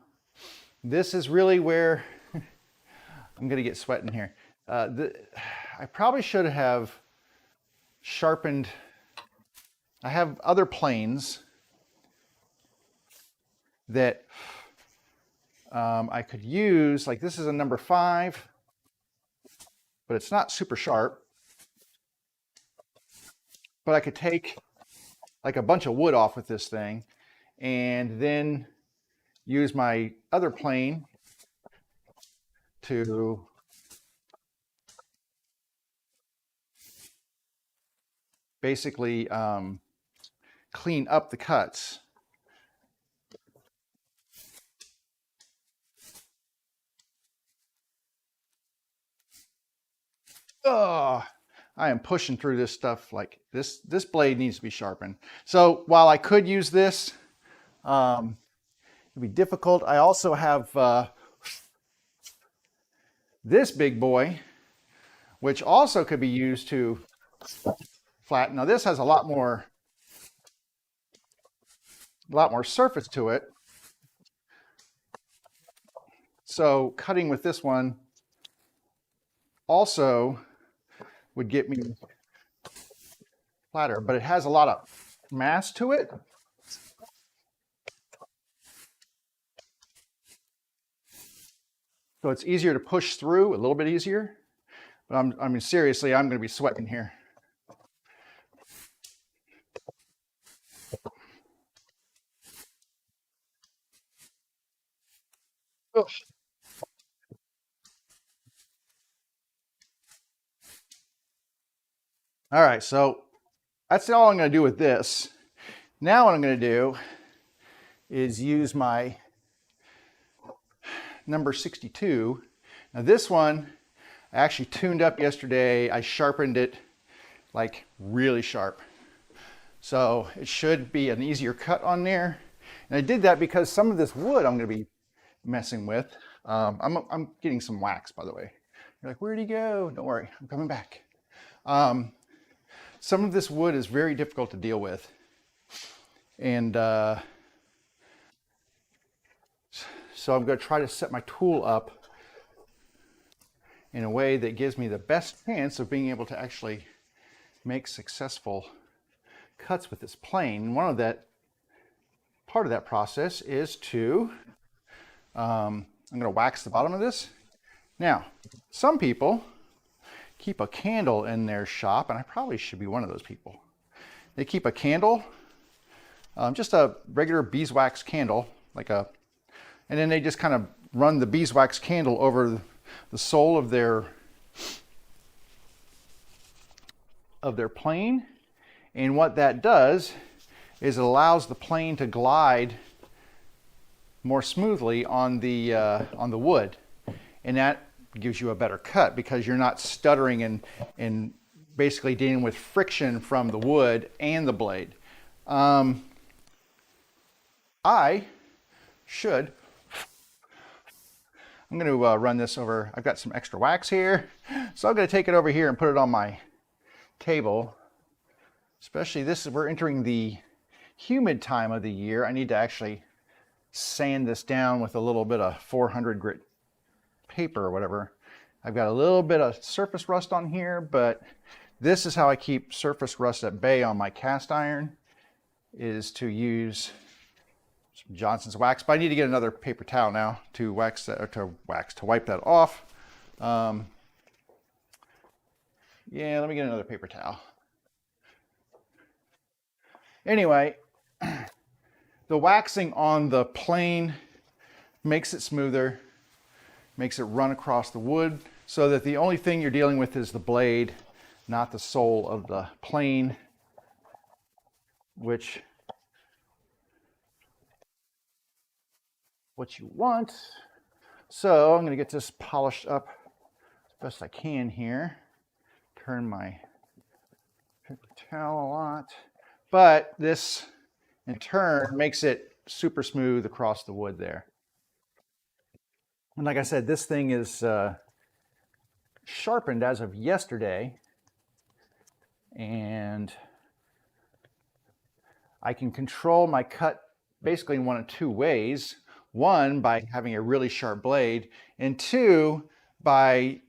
this is really where I'm going to get sweating here. I probably should have sharpened. I have other planes that I could use. Like this is a number 5, but it's not super sharp. But I could take like a bunch of wood off with this thing and then use my other plane to basically clean up the cuts. Oh, I am pushing through this stuff like this. This blade needs to be sharpened. So while I could use this, it'd be difficult. I also have this big boy, which also could be used to flatten. Now this has a lot more surface to it. So cutting with this one also would get me flatter, but it has a lot of mass to it. So it's easier to push through, a little bit easier. But I mean, seriously, I'm going to be sweating here. Ugh. All right, so that's all I'm going to do with this. Now what I'm going to do is use my number 62. Now this one I actually tuned up yesterday. I sharpened it like really sharp. So it should be an easier cut on there. And I did that because some of this wood I'm going to be messing with. I'm getting some wax, by the way. You're like, where'd he go? Don't worry, I'm coming back. Some of this wood is very difficult to deal with. And so I'm going to try to set my tool up in a way that gives me the best chance of being able to actually make successful cuts with this plane. Part of that process is to, I'm going to wax the bottom of this. Now, some people keep a candle in their shop, and I probably should be one of those people. They keep a candle, just a regular beeswax candle, and then they just kind of run the beeswax candle over the sole of their plane. And what that does is it allows the plane to glide more smoothly on the wood, and that gives you a better cut because you're not stuttering and basically dealing with friction from the wood and the blade. I'm going to run this over. I've got some extra wax here, so I'm going to take it over here and put it on my table. Especially we're entering the humid time of the year. I need to actually sand this down with a little bit of 400 grit paper or whatever. I've got a little bit of surface rust on here, but this is how I keep surface rust at bay on my cast iron, is to use some Johnson's wax. But I need to get another paper towel now to wipe that off. Yeah, let me get another paper towel. Anyway, the waxing on the plane makes it smoother, makes it run across the wood, so that the only thing you're dealing with is the blade, not the sole of the plane, which what you want. So I'm going to get this polished up as best I can here. Turn my paper towel a lot. But this, in turn, makes it super smooth across the wood there. And like I said, this thing is sharpened as of yesterday, and I can control my cut basically in one of two ways. One, by having a really sharp blade, and two, by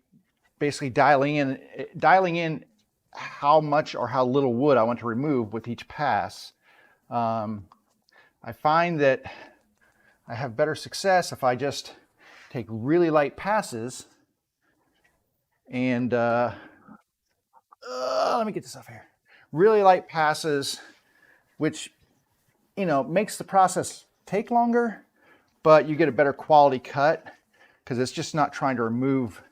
basically dialing in how much or how little wood I want to remove with each pass. I find that I have better success if I just take really light passes and let me get this off here. Really light passes, which makes the process take longer, but you get a better quality cut because it's just not trying to remove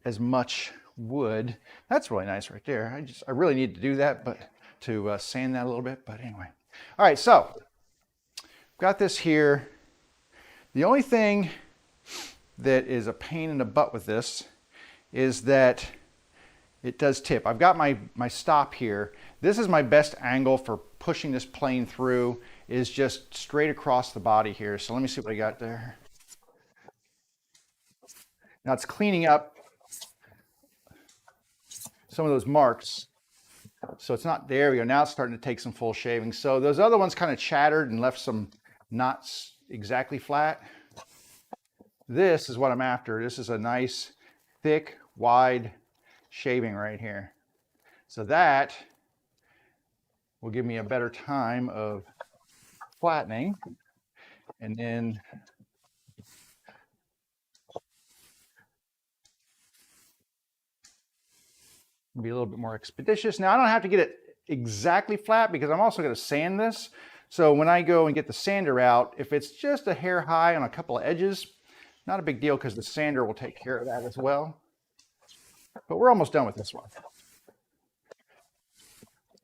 as much wood. That's really nice right there. I really need to do that, but to sand that a little bit. But anyway, all right. So got this here. The only thing that is a pain in the butt with this is that it does tip. I've got my stop here. This is my best angle for pushing this plane through, is just straight across the body here. So let me see what I got there. Now it's cleaning up some of those marks. So it's not, there we go. Now it's starting to take some full shaving. So those other ones kind of chattered and left some knots exactly flat. This is what I'm after. This is a nice, thick, wide shaving right here. So that will give me a better time of flattening. And then be a little bit more expeditious. Now I don't have to get it exactly flat because I'm also going to sand this. So when I go and get the sander out, if it's just a hair high on a couple of edges, not a big deal because the sander will take care of that as well. But we're almost done with this one.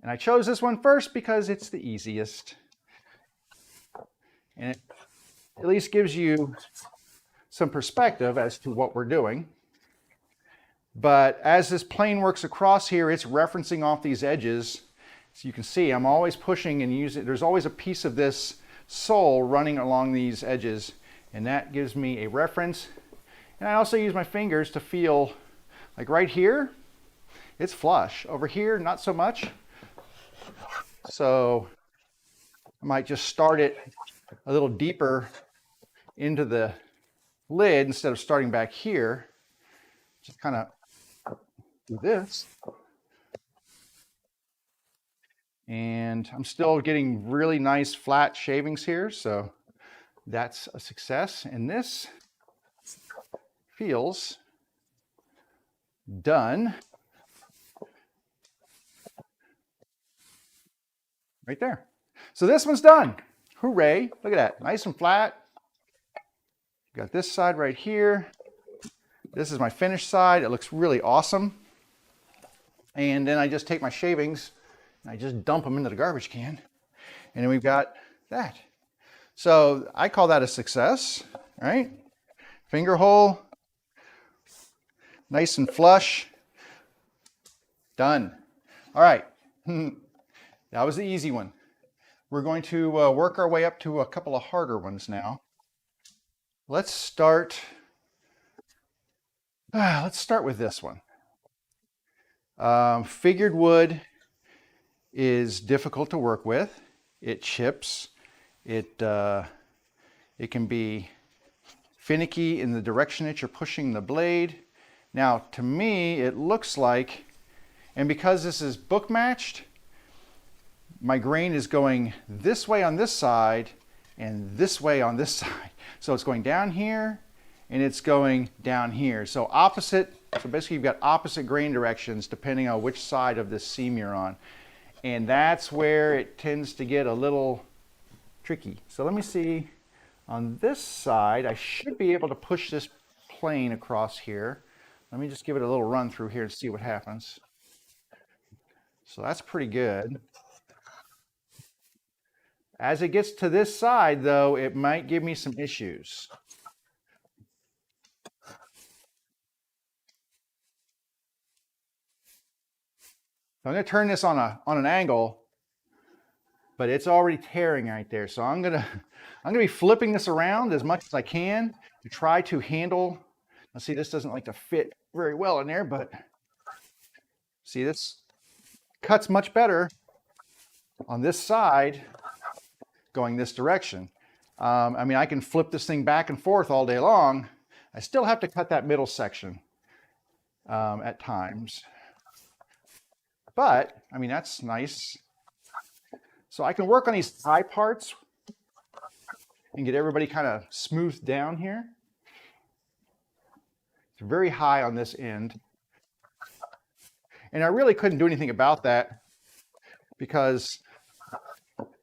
And I chose this one first because it's the easiest. And it at least gives you some perspective as to what we're doing. But as this plane works across here, it's referencing off these edges. So you can see I'm always pushing and using, there's always a piece of this sole running along these edges. And that gives me a reference. And I also use my fingers to feel, like right here, it's flush. Over here, not so much. So I might just start it a little deeper into the lid instead of starting back here. Just kind of do this. And I'm still getting really nice flat shavings here, so that's a success. And this feels done right there. So this one's done. Hooray. Look at that. Nice and flat. Got this side right here. This is my finished side. It looks really awesome. And then I just take my shavings and I just dump them into the garbage can. And then we've got that. So I call that a success, right? Finger hole, nice and flush. Done. All right. That was the easy one. We're going to work our way up to a couple of harder ones now. Let's start with this one. Figured wood is difficult to work with. It chips. It can be finicky in the direction that you're pushing the blade. Now, to me, it looks like, and because this is book matched, my grain is going this way on this side and this way on this side. So it's going down here and it's going down here. So opposite, so basically you've got opposite grain directions depending on which side of this seam you're on. And that's where it tends to get a little tricky. So let me see, on this side, I should be able to push this plane across here. Let me just give it a little run through here and see what happens. So that's pretty good. As it gets to this side, though, it might give me some issues. So I'm going to turn this on an angle, but it's already tearing right there. So I'm going to be flipping this around as much as I can to try to handle Now see, this doesn't like to fit very well in there, but see, this cuts much better on this side going this direction. I mean, I can flip this thing back and forth all day long. I still have to cut that middle section at times. But, I mean, that's nice. So I can work on these high parts and get everybody kind of smoothed down here. It's very high on this end. And I really couldn't do anything about that because,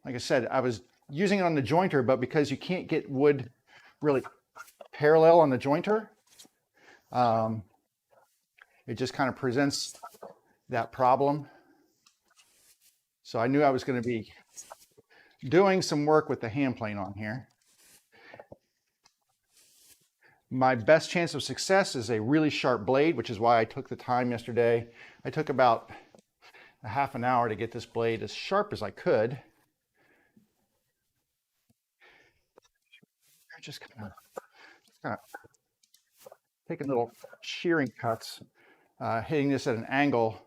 like I said, I was using it on the jointer, but because you can't get wood really parallel on the jointer, it just kind of presents that problem. So I knew I was going to be doing some work with the hand plane on here. My best chance of success is a really sharp blade, which is why I took the time yesterday. I took about a half an hour to get this blade as sharp as I could. Just kind of taking little shearing cuts, hitting this at an angle.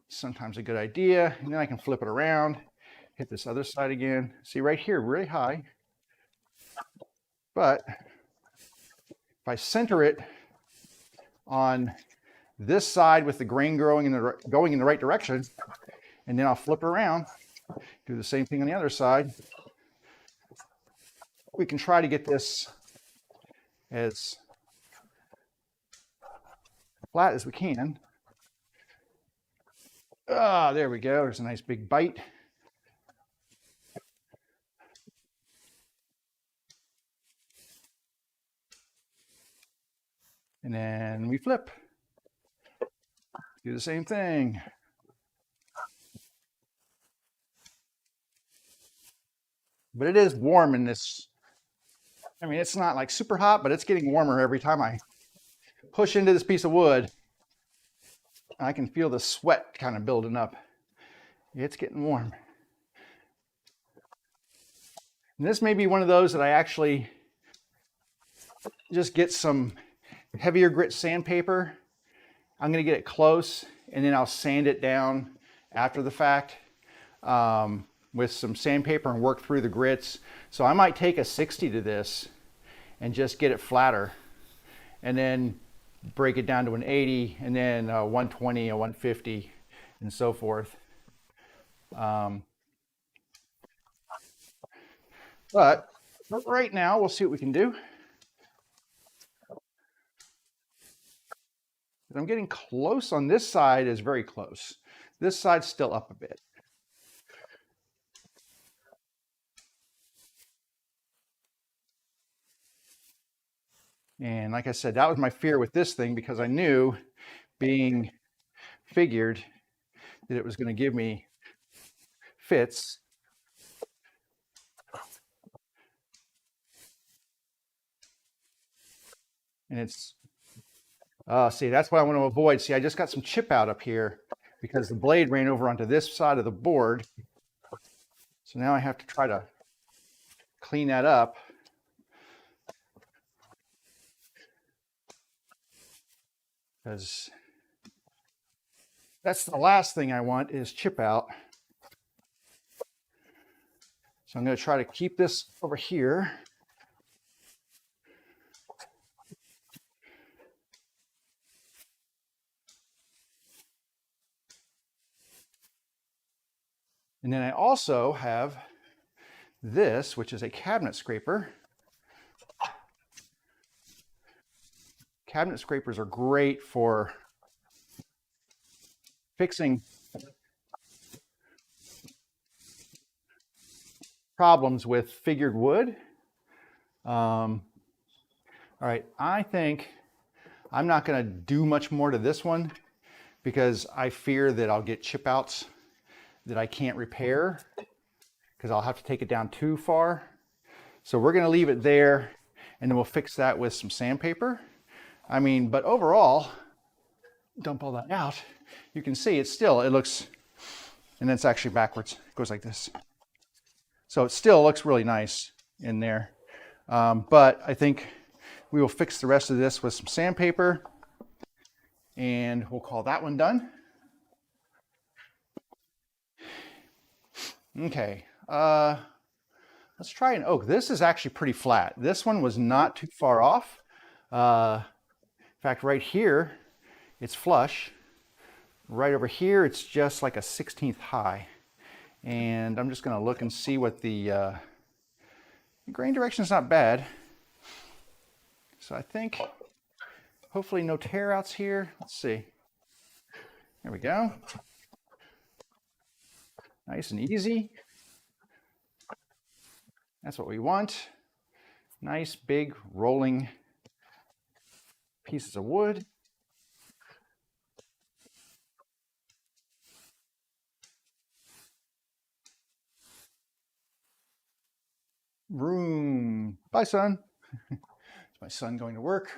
Sometimes a good idea, and then I can flip it around, hit this other side again. See right here, really high. But if I center it on this side with the grain going in the right direction, and then I'll flip it around, do the same thing on the other side, we can try to get this as flat as we can. Ah, there we go. There's a nice big bite. And then we flip. Do the same thing. But it is warm in this. I mean, it's not like super hot, but it's getting warmer every time I push into this piece of wood. I can feel the sweat kind of building up. It's getting warm. And this may be one of those that I actually just get some heavier grit sandpaper. I'm going to get it close and then I'll sand it down after the fact with some sandpaper and work through the grits. So I might take a 60 to this and just get it flatter and then break it down to an 80 and then a 120, a 150 and so forth. But right now we'll see what we can do. I'm getting close on this side, is very close. This side's still up a bit. And like I said, that was my fear with this thing because I knew being figured that it was going to give me fits. And it's, see, that's what I want to avoid. See, I just got some chip out up here because the blade ran over onto this side of the board. So now I have to try to clean that up. Because that's the last thing I want is chip out. So I'm going to try to keep this over here. And then I also have this, which is a cabinet scraper. Cabinet scrapers are great for fixing problems with figured wood. All right, I think I'm not going to do much more to this one because I fear that I'll get chip outs that I can't repair because I'll have to take it down too far. So we're going to leave it there and then we'll fix that with some sandpaper. I mean, but overall, dump all that out. You can see it looks, and then it's actually backwards. It goes like this. So it still looks really nice in there. But I think We will fix the rest of this with some sandpaper, and we'll call that one done. Okay, let's try an oak. This is actually pretty flat. This one was not too far off. In fact, right here, it's flush. Right over here, it's just like a 16th high. And I'm just gonna look and see what the grain direction is not bad. So I think, hopefully no tear outs here. Let's see. There we go. Nice and easy. That's what we want. Nice, big, rolling pieces of wood. Room. Bye, son. It's my son going to work.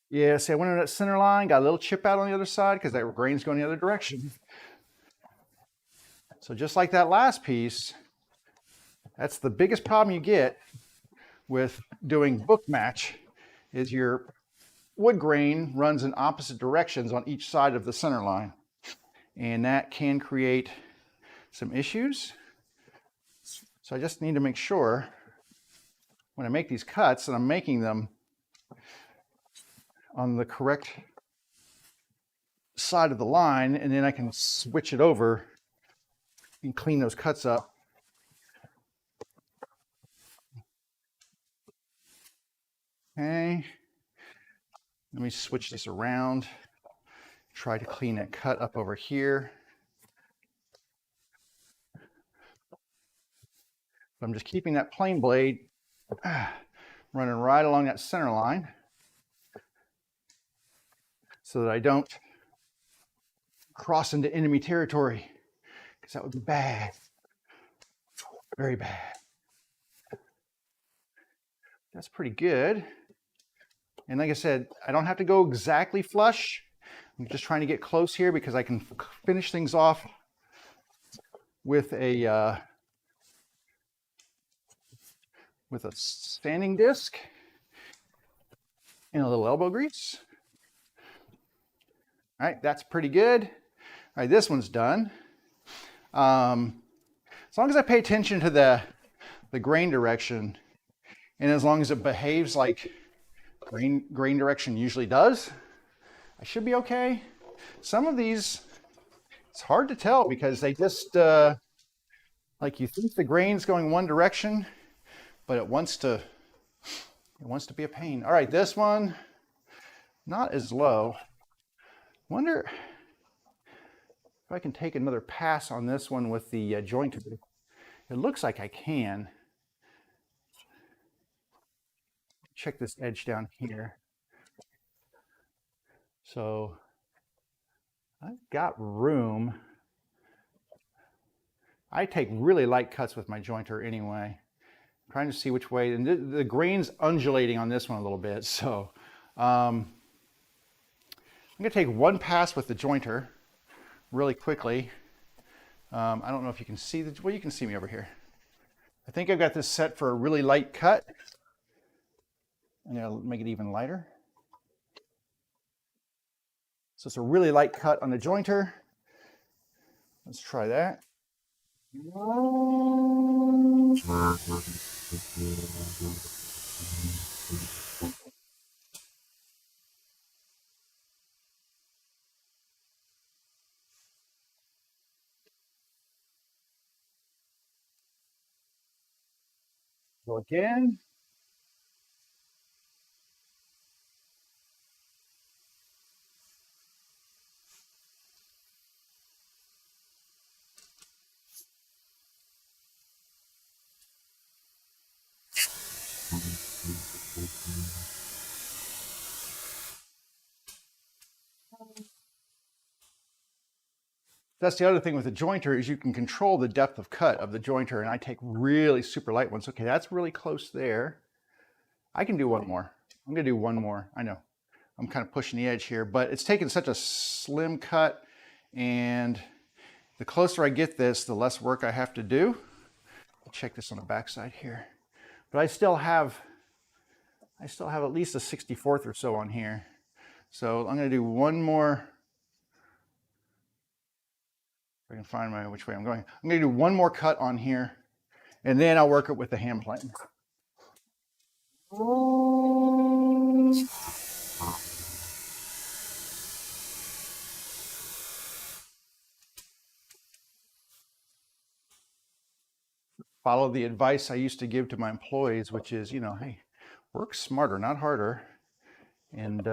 Yeah, see, I went in that center line, got a little chip out on the other side because that grain's going the other direction. So just like that last piece, that's the biggest problem you get with doing book match is your wood grain runs in opposite directions on each side of the center line. And that can create some issues. So I just need to make sure when I make these cuts that I'm making them on the correct side of the line, and then I can switch it over and clean those cuts up. Okay, let me switch this around. Try to clean that cut up over here. But I'm just keeping that plane blade running right along that center line so that I don't cross into enemy territory, because that would be bad, very bad. That's pretty good. And like I said, I don't have to go exactly flush. I'm just trying to get close here because I can finish things off with a sanding disc and a little elbow grease. All right, that's pretty good. All right, this one's done. As long as I pay attention to the grain direction, and as long as it behaves like grain direction usually does, I should be okay. Some of these, it's hard to tell because they just, like you think the grain's going one direction, but it wants to be a pain. All right, this one, not as low. Wonder if I can take another pass on this one with the joint. It looks like I can. Check this edge down here. So I've got room. I take really light cuts with my jointer anyway. I'm trying to see which way, and the grain's undulating on this one a little bit. So I'm gonna take one pass with the jointer really quickly. I don't know if you can see well, you can see me over here. I think I've got this set for a really light cut. I'm gonna make it even lighter. So it's a really light cut on the jointer. Let's try that. Go again. That's the other thing with the jointer is you can control the depth of cut of the jointer, and I take really super light ones. Okay, that's really close there. I can do one more. I'm gonna do one more. I know I'm kind of pushing the edge here, but it's taken such a slim cut, and the closer I get this, the less work I have to do. check this on the back side here. But I still have at least a 64th or so on here. So I'm going to do one more. If I can find which way I'm going. I'm going to do one more cut on here, and then I'll work it with the hand plane. Follow the advice I used to give to my employees, which is, hey, work smarter, not harder. And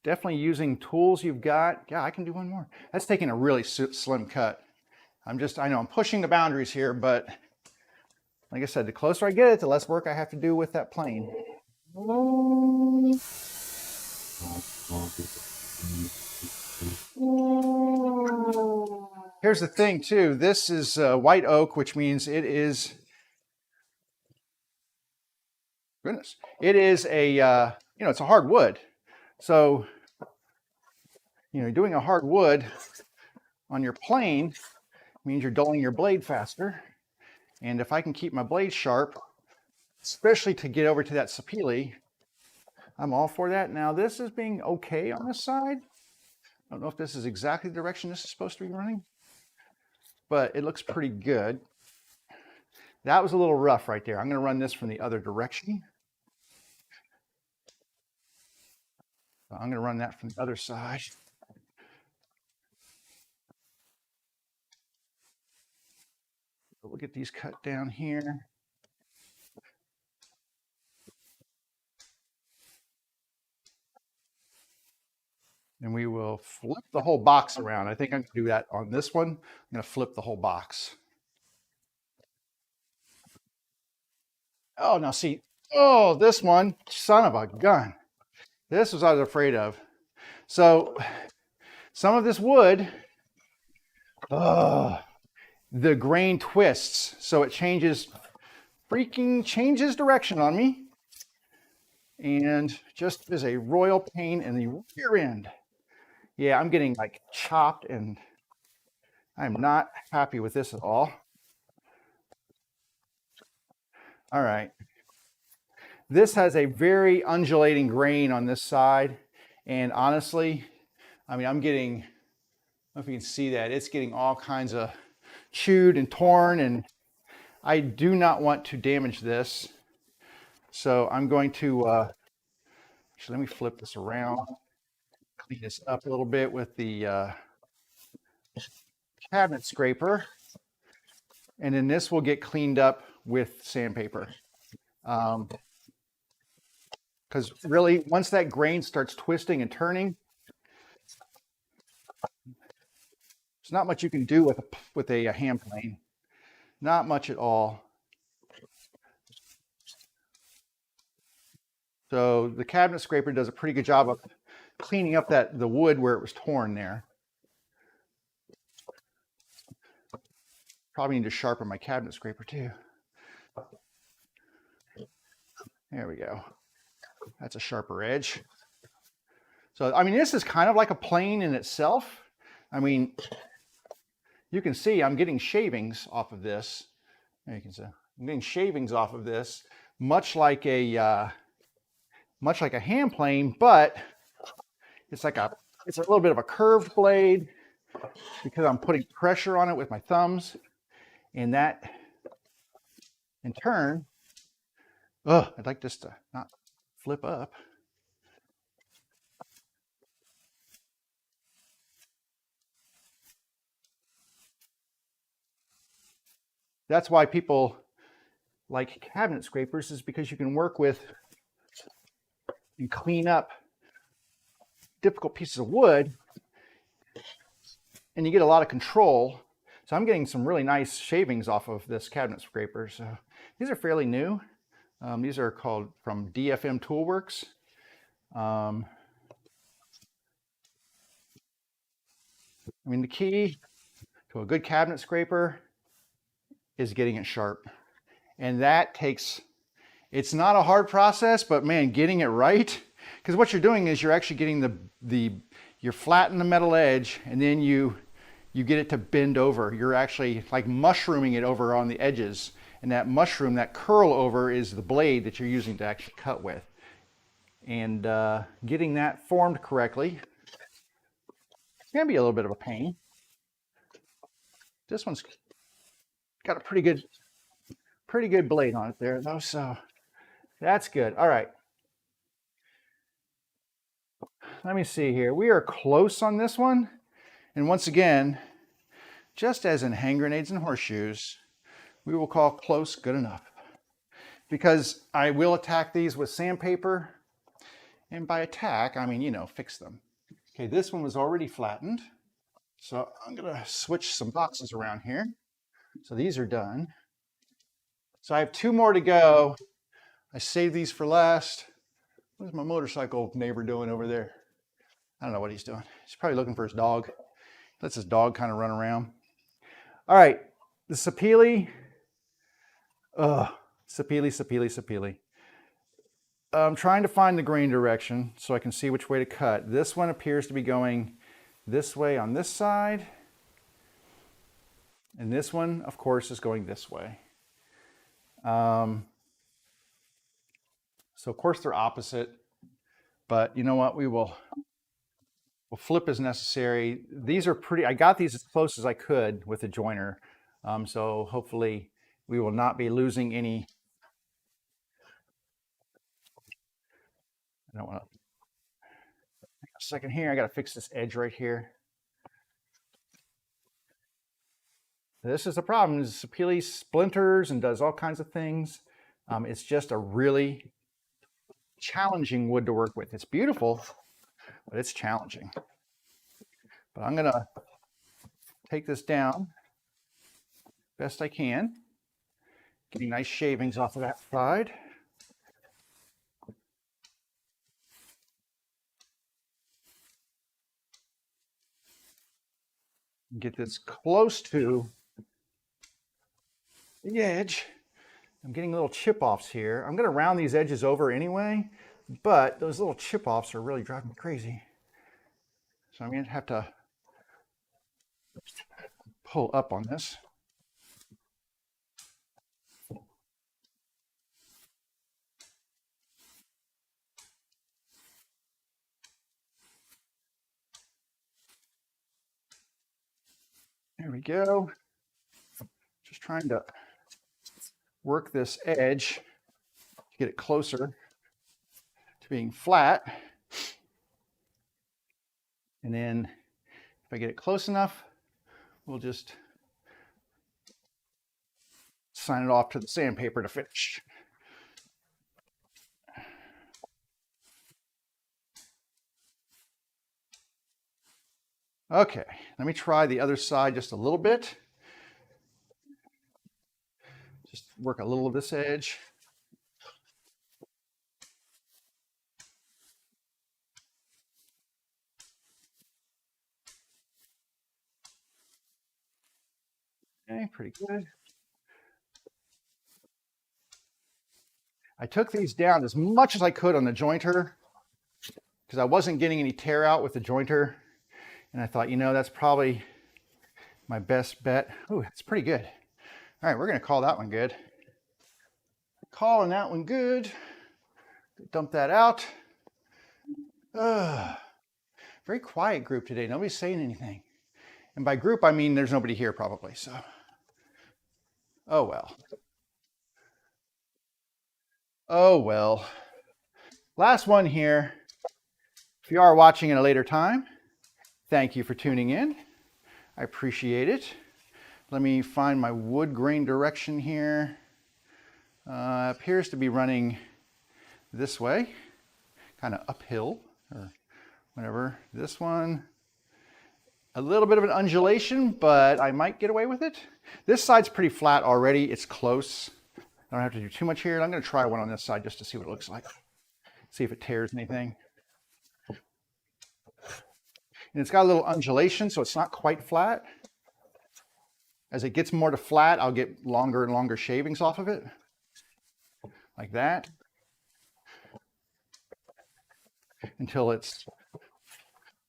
definitely using tools you've got. Yeah, I can do one more. That's taking a really slim cut. I know I'm pushing the boundaries here, but like I said, the closer I get it, the less work I have to do with that plane. Here's the thing too, this is white oak, which means it is, it is a, it's a hard wood. So, doing a hard wood on your plane means you're dulling your blade faster. And if I can keep my blade sharp, especially to get over to that sapele, I'm all for that. Now this is being okay on this side. I don't know if this is exactly the direction this is supposed to be running, but it looks pretty good. That was a little rough right there. I'm going to run this from the other direction. So I'm going to run that from the other side. We'll get these cut down here. And we will flip the whole box around. I think I'm going to do that on this one. I'm going to flip the whole box. Oh, now see, this one, son of a gun. This was what I was afraid of. So some of this wood, the grain twists, so it changes direction on me, and just is a royal pain in the rear end. Yeah, I'm getting like chopped, and I'm not happy with this at all. All right, this has a very undulating grain on this side, and honestly, I mean, I'm getting, I don't know if you can see that, it's getting all kinds of chewed and torn, and I do not want to damage this. So I'm going to, actually let me flip this around, clean this up a little bit with the cabinet scraper. And then this will get cleaned up with sandpaper. Because really, once that grain starts twisting and turning, there's not much you can do with a hand plane. Not much at all. So the cabinet scraper does a pretty good job of cleaning up the wood where it was torn there. Probably need to sharpen my cabinet scraper too. There we go. That's a sharper edge. So, I mean, this is kind of like a plane in itself. I mean, you can see I'm getting shavings off of this. There you can see I'm getting shavings off of this, much like a hand plane, but it's a little bit of a curved blade because I'm putting pressure on it with my thumbs, and that in turn, I'd like this to not flip up. That's why people like cabinet scrapers, is because you can work with and clean up difficult pieces of wood, and you get a lot of control. So I'm getting some really nice shavings off of this cabinet scraper. So these are fairly new. These are called from DFM Toolworks. I mean, the key to a good cabinet scraper is getting it sharp. And that takes, it's not a hard process, but man, getting it right. Because what you're doing is you're actually getting you're flattening the metal edge, and then you you get it to bend over. You're actually like mushrooming it over on the edges. And that mushroom, that curl over, is the blade that you're using to actually cut with. And getting that formed correctly, it's going to be a little bit of a pain. This one's got a pretty good blade on it there, though, so that's good. All right. Let me see here. We are close on this one. And once again, just as in hand grenades and horseshoes, we will call close good enough. Because I will attack these with sandpaper. And by attack, I mean, you know, fix them. Okay, this one was already flattened. So I'm going to switch some boxes around here. So these are done. So I have 2 more to go. I saved these for last. What's my motorcycle neighbor doing over there? I don't know what he's doing. He's probably looking for his dog. Lets his dog kind of run around. All right, the sapele. Sapele. I'm trying to find the grain direction so I can see which way to cut. This one appears to be going this way on this side. And this one, of course, is going this way. So of course they're opposite, but you know what? We'll flip as necessary. These are pretty, I got these as close as I could with the joiner. So hopefully we will not be losing any. I don't want to, a second here. I got to fix this edge right here. This is the problem. Is sapele splinters and does all kinds of things. It's just a really challenging wood to work with. It's beautiful, but it's challenging. But I'm going to take this down best I can. Getting nice shavings off of that side. Get this close to the edge. I'm getting little chip-offs here. I'm going to round these edges over anyway, but those little chip-offs are really driving me crazy. So I'm going to have to pull up on this. There we go. Just trying to work this edge to get it closer to being flat. And then if I get it close enough, we'll just sign it off to the sandpaper to finish. Okay, let me try the other side just a little bit. Just work a little of this edge. Okay, pretty good. I took these down as much as I could on the jointer because I wasn't getting any tear out with the jointer. And I thought, you know, that's probably my best bet. Ooh, it's pretty good. All right, we're going to call that one good. Calling that one good. Dump that out. Very quiet group today. Nobody's saying anything. And by group, I mean there's nobody here probably, so. Oh, well. Oh, well. Last one here. If you are watching at a later time, thank you for tuning in. I appreciate it. Let me find my wood grain direction here. Appears to be running this way, kind of uphill or whatever. This one, a little bit of an undulation, but I might get away with it. This side's pretty flat already. It's close. I don't have to do too much here. I'm going to try one on this side just to see what it looks like. See if it tears anything. And it's got a little undulation, so it's not quite flat. As it gets more to flat, I'll get longer and longer shavings off of it. Like that. Until it's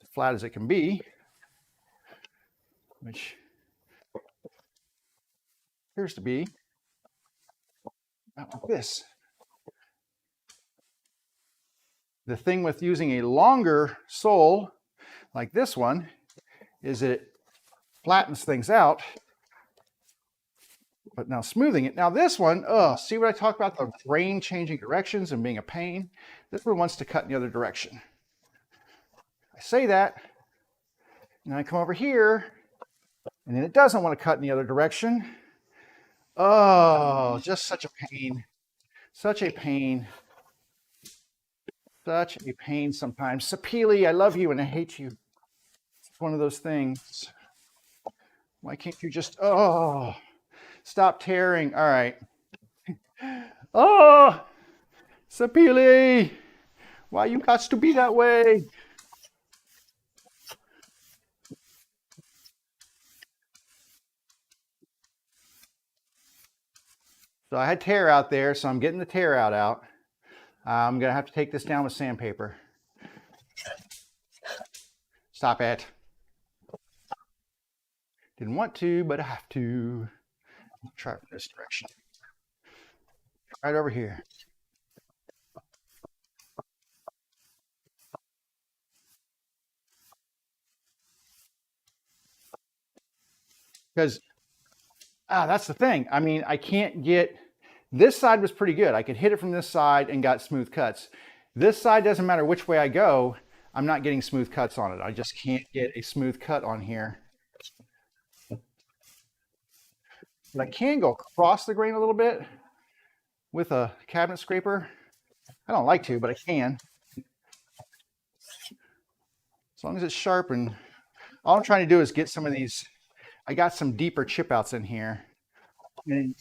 as flat as it can be. which appears to be about like this. The thing with using a longer sole like this one is that it flattens things out. But now smoothing it. Now this one, see what I talk about, the brain changing directions and being a pain? This one wants to cut in the other direction. I say that, and I come over here, and then it doesn't want to cut in the other direction. Oh, just such a pain. Such a pain. Such a pain sometimes. Sapili, I love you and I hate you. It's one of those things. Why can't you just, stop tearing. All right. Oh, Sapili, why you got to be that way? So I had tear out there, so I'm getting the tear out. I'm going to have to take this down with sandpaper. Stop it. Didn't want to, but I have to. I'll try from this direction. Right over here. Because, that's the thing. I mean, I can't get, this side was pretty good. I could hit it from this side and got smooth cuts. This side doesn't matter which way I go, I'm not getting smooth cuts on it. I just can't get a smooth cut on here. But I can go across the grain a little bit with a cabinet scraper. I don't like to, but I can. As long as it's sharp, and all I'm trying to do is get some of these. I got some deeper chip outs in here. And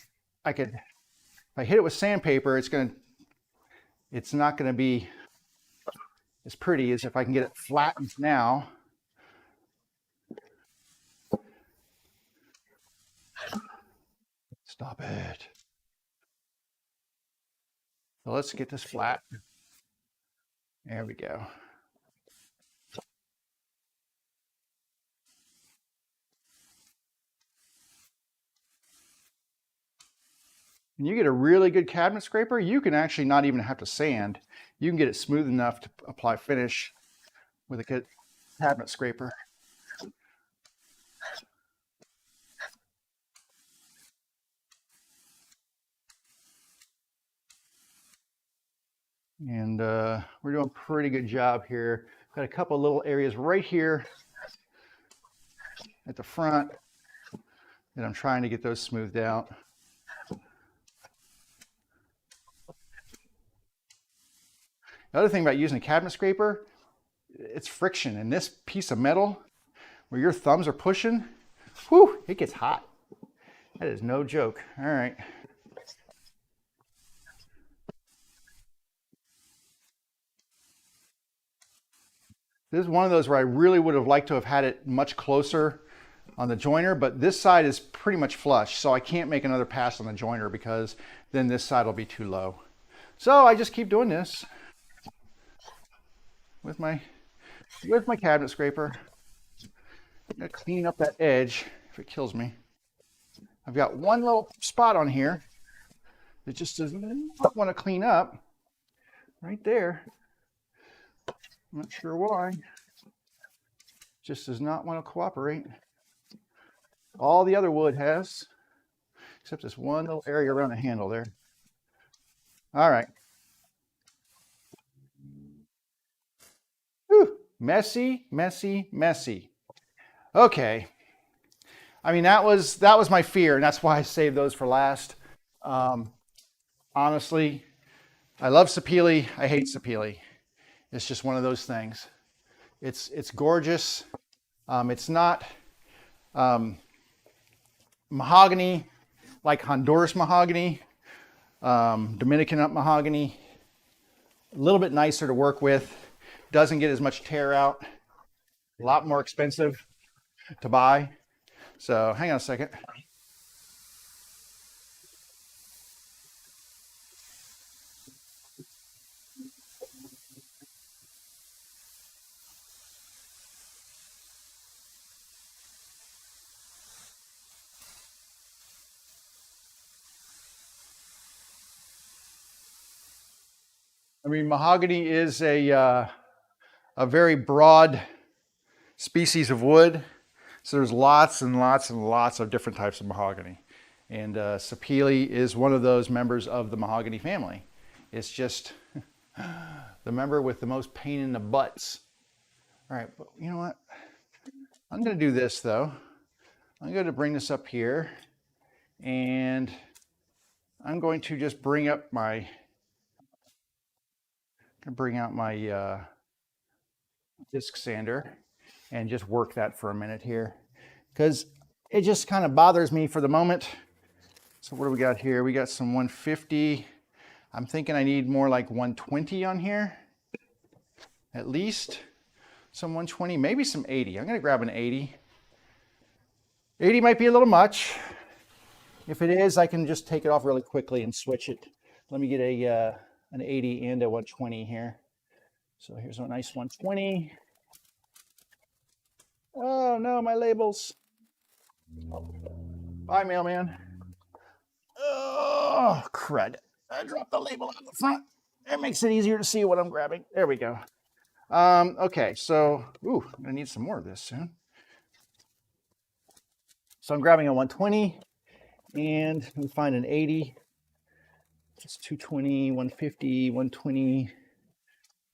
I could, if I hit it with sandpaper, it's not gonna be as pretty as if I can get it flattened now. Stop it. So let's get this flat. There we go. When you get a really good cabinet scraper, you can actually not even have to sand. You can get it smooth enough to apply finish with a good cabinet scraper. And we're doing a pretty good job here. Got a couple little areas right here at the front that I'm trying to get those smoothed out. The other thing about using a cabinet scraper, it's friction. And this piece of metal where your thumbs are pushing, whew, it gets hot. That is no joke. All right. This is one of those where I really would have liked to have had it much closer on the joiner, but this side is pretty much flush, so I can't make another pass on the joiner because then this side will be too low. So I just keep doing this with my cabinet scraper. I'm gonna clean up that edge if it kills me. I've got one little spot on here that just does not want to clean up. Right there. I'm not sure why. Just does not want to cooperate. All the other wood has, except this one little area around the handle there. All right. Whew. Messy, messy, messy. Okay. I mean, that was my fear, and that's why I saved those for last. Honestly, I love sapili. I hate sapili. It's just one of those things. It's gorgeous. It's not mahogany like Honduras mahogany, Dominican mahogany. A little bit nicer to work with. Doesn't get as much tear out. A lot more expensive to buy. So hang on a second. I mean, mahogany is a very broad species of wood. So there's lots and lots and lots of different types of mahogany. And sapele is one of those members of the mahogany family. It's just the member with the most pain in the butts. All right, but you know what? I'm going to do this though. I'm going to bring this up here, and I'm going to just bring out my disc sander and just work that for a minute here, because it just kind of bothers me for the moment. So what do we got here? We got some 150. I'm thinking I need more like 120 on here, at least some 120, maybe some 80. I'm going to grab an 80. 80 might be a little much. If it is, I can just take it off really quickly and switch it. Let me get an 80 and a 120 here. So here's a nice 120. Oh no, my labels. Bye, mailman. Oh, crud. I dropped the label on the front. It makes it easier to see what I'm grabbing. There we go. Okay, so, I'm gonna need some more of this soon. So I'm grabbing a 120, and let me find an 80. It's 220, 150, 120.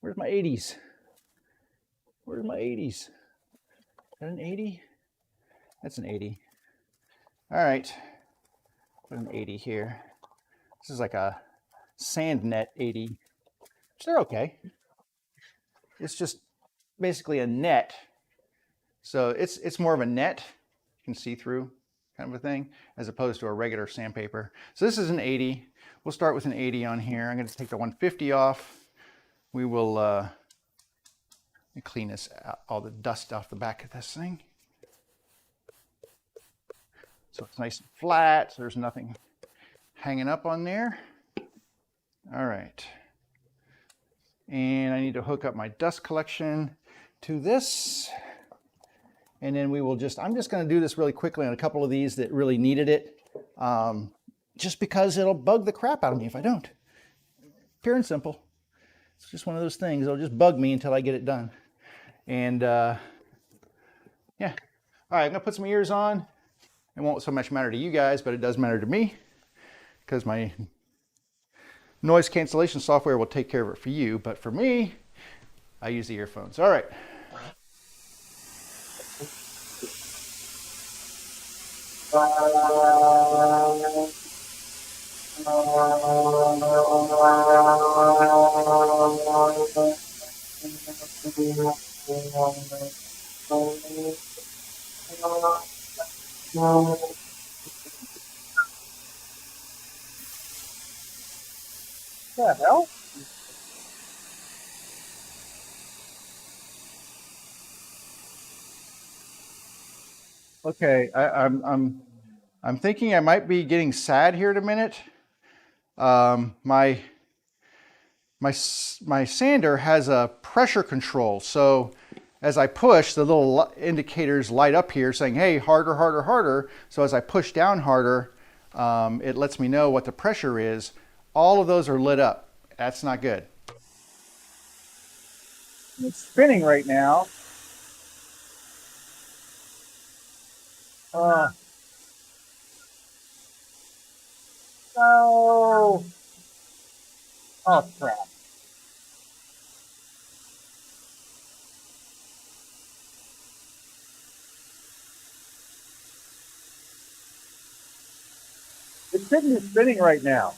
Where's my 80s? Where's my 80s? Is that an 80? That's an 80. All right, put an 80 here. This is like a sand net 80, which they're okay. It's just basically a net. So it's more of a net, you can see through kind of a thing, as opposed to a regular sandpaper. So this is an 80. We'll start with an 80 on here. I'm going to take the 150 off. We will let me clean this out, all the dust off the back of this thing. So it's nice and flat, so there's nothing hanging up on there. All right. And I need to hook up my dust collection to this. And then we will I'm just going to do this really quickly on a couple of these that really needed it. Just because it'll bug the crap out of me if I don't. Pure and simple. It's just one of those things. It'll just bug me until I get it done. And yeah. All right, I'm going to put some ears on. It won't so much matter to you guys, but it does matter to me, because my noise cancellation software will take care of it for you. But for me, I use the earphones. All right. What the hell? Okay, I'm thinking I might be getting sad here in a minute. My sander has a pressure control, so as I push, the little indicators light up here saying, hey, harder, harder, harder. So as I push down harder, it lets me know what the pressure is. All of those are lit up. That's not good. It's spinning right now. No. Oh, crap. It's spinning right now.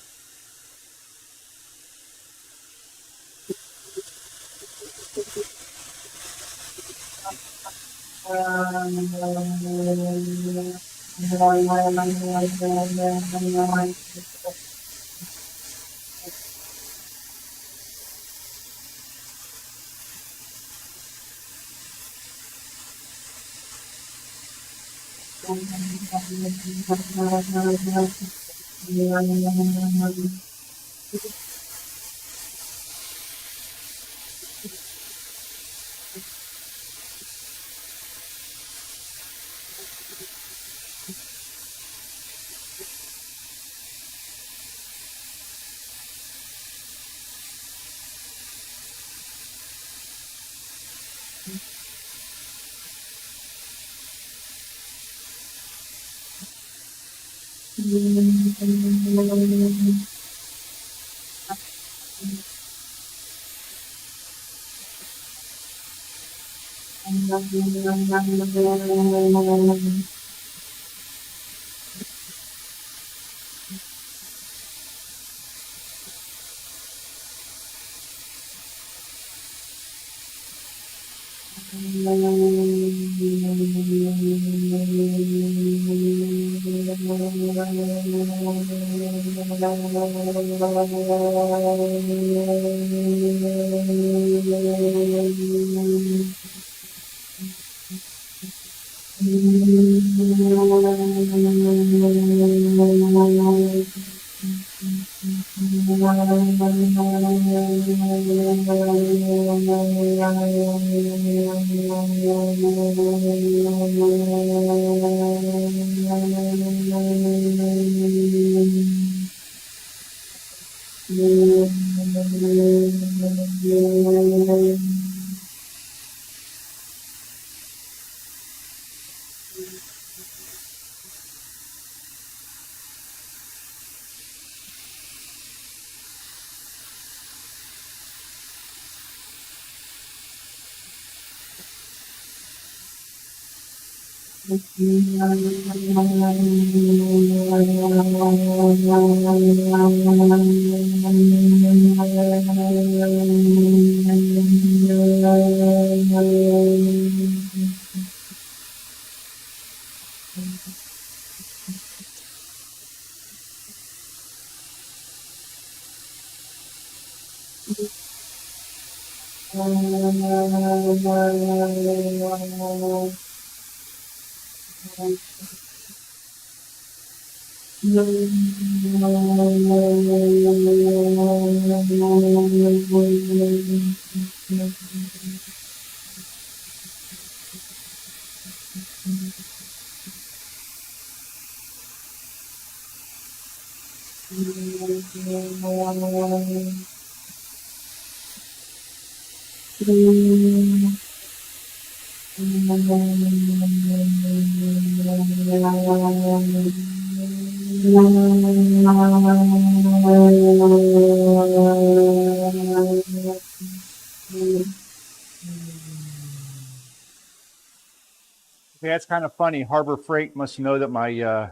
Okay, that's kind of funny. Harbor Freight must know that my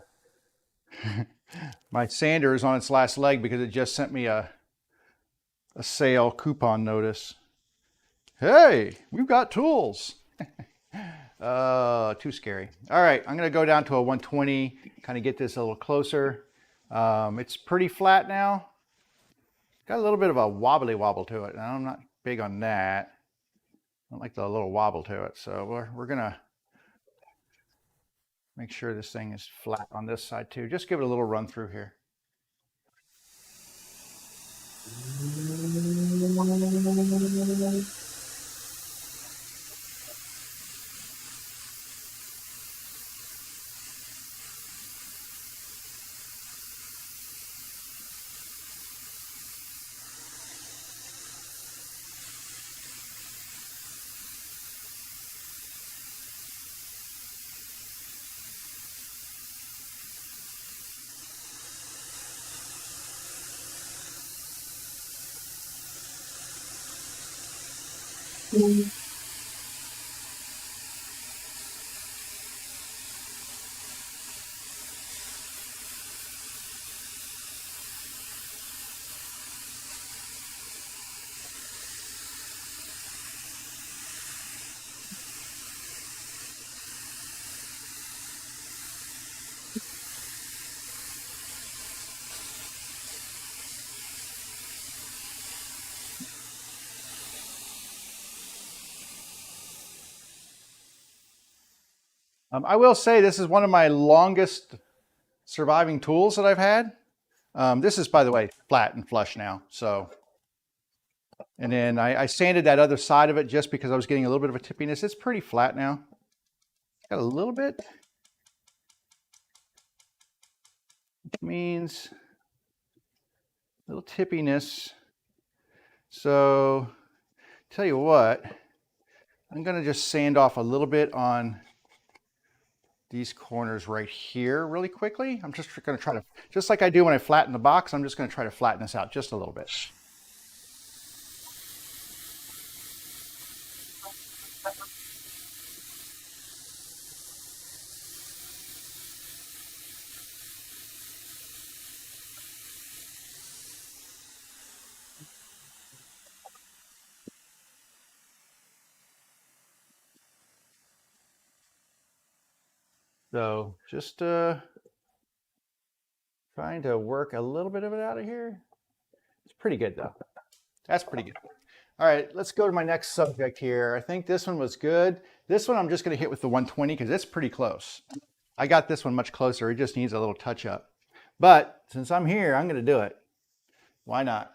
my sander is on its last leg because it just sent me a sale coupon notice. Hey, we've got tools. Too scary. All right, I'm gonna go down to a 120, kind of get this a little closer. It's pretty flat now. Got a little bit of a wobbly wobble to it, and I'm not big on that. I don't like the little wobble to it, so we're gonna make sure this thing is flat on this side too. Just give it a little run through here. I will say this is one of my longest surviving tools that I've had. This is, by the way, flat and flush now. So, and then I sanded that other side of it just because I was getting a little bit of a tippiness. It's pretty flat now. Got a little bit, which means a little tippiness. So, tell you what, I'm gonna just sand off a little bit on these corners right here really quickly. I'm just going to try to, just like I do when I flatten the box, I'm just going to try to flatten this out just a little bit. So just trying to work a little bit of it out of here. It's pretty good though. That's pretty good. All right, let's go to my next subject here. I think this one was good. This one I'm just going to hit with the 120 because it's pretty close. I got this one much closer. It just needs a little touch up. But since I'm here, I'm going to do it. Why not?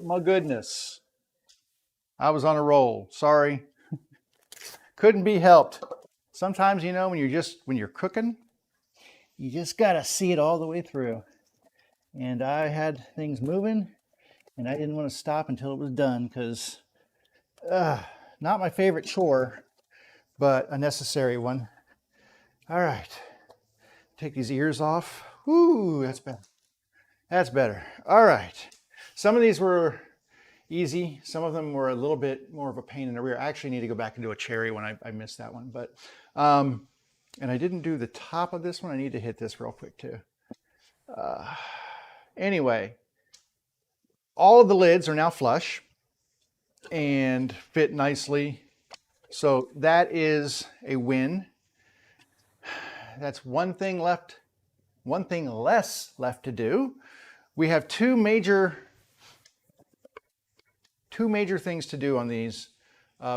my goodness. I was on a roll. Sorry. Couldn't be helped. Sometimes, you know, when you're cooking, you just got to see it all the way through. And I had things moving, and I didn't want to stop until it was done because not my favorite chore, but a necessary one. All right. Take these ears off. Woo, that's better. That's better. All right. Some of these were easy. Some of them were a little bit more of a pain in the rear. I actually need to go back and do a cherry one. I missed that one. But, and I didn't do the top of this one. I need to hit this real quick too. Anyway, all of the lids are now flush and fit nicely. So that is a win. That's one thing less left to do. We have two major things to do on these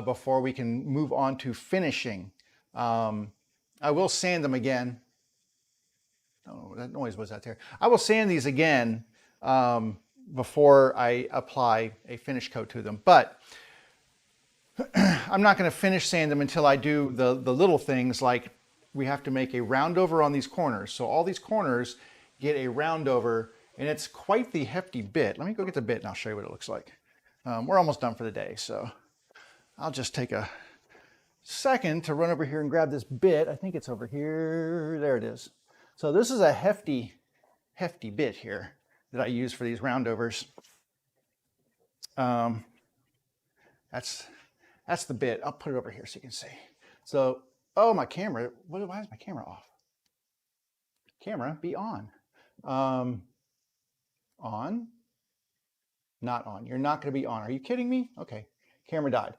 before we can move on to finishing. I will sand them again. Oh, that noise was out there. I will sand these again before I apply a finish coat to them. But I'm not going to finish sand them until I do the little things, like we have to make a round over on these corners. So all these corners get a round over, and it's quite the hefty bit. Let me go get the bit and I'll show you what it looks like. We're almost done for the day, so I'll just take a second to run over here and grab this bit. I think it's over here. There it is. So this is a hefty bit here that I use for these roundovers. That's the bit. I'll put it over here so you can see. So, oh, my camera. Why is my camera off? Camera, be on. On? Not on. You're not going to be on. Are you kidding me? Okay. Camera died.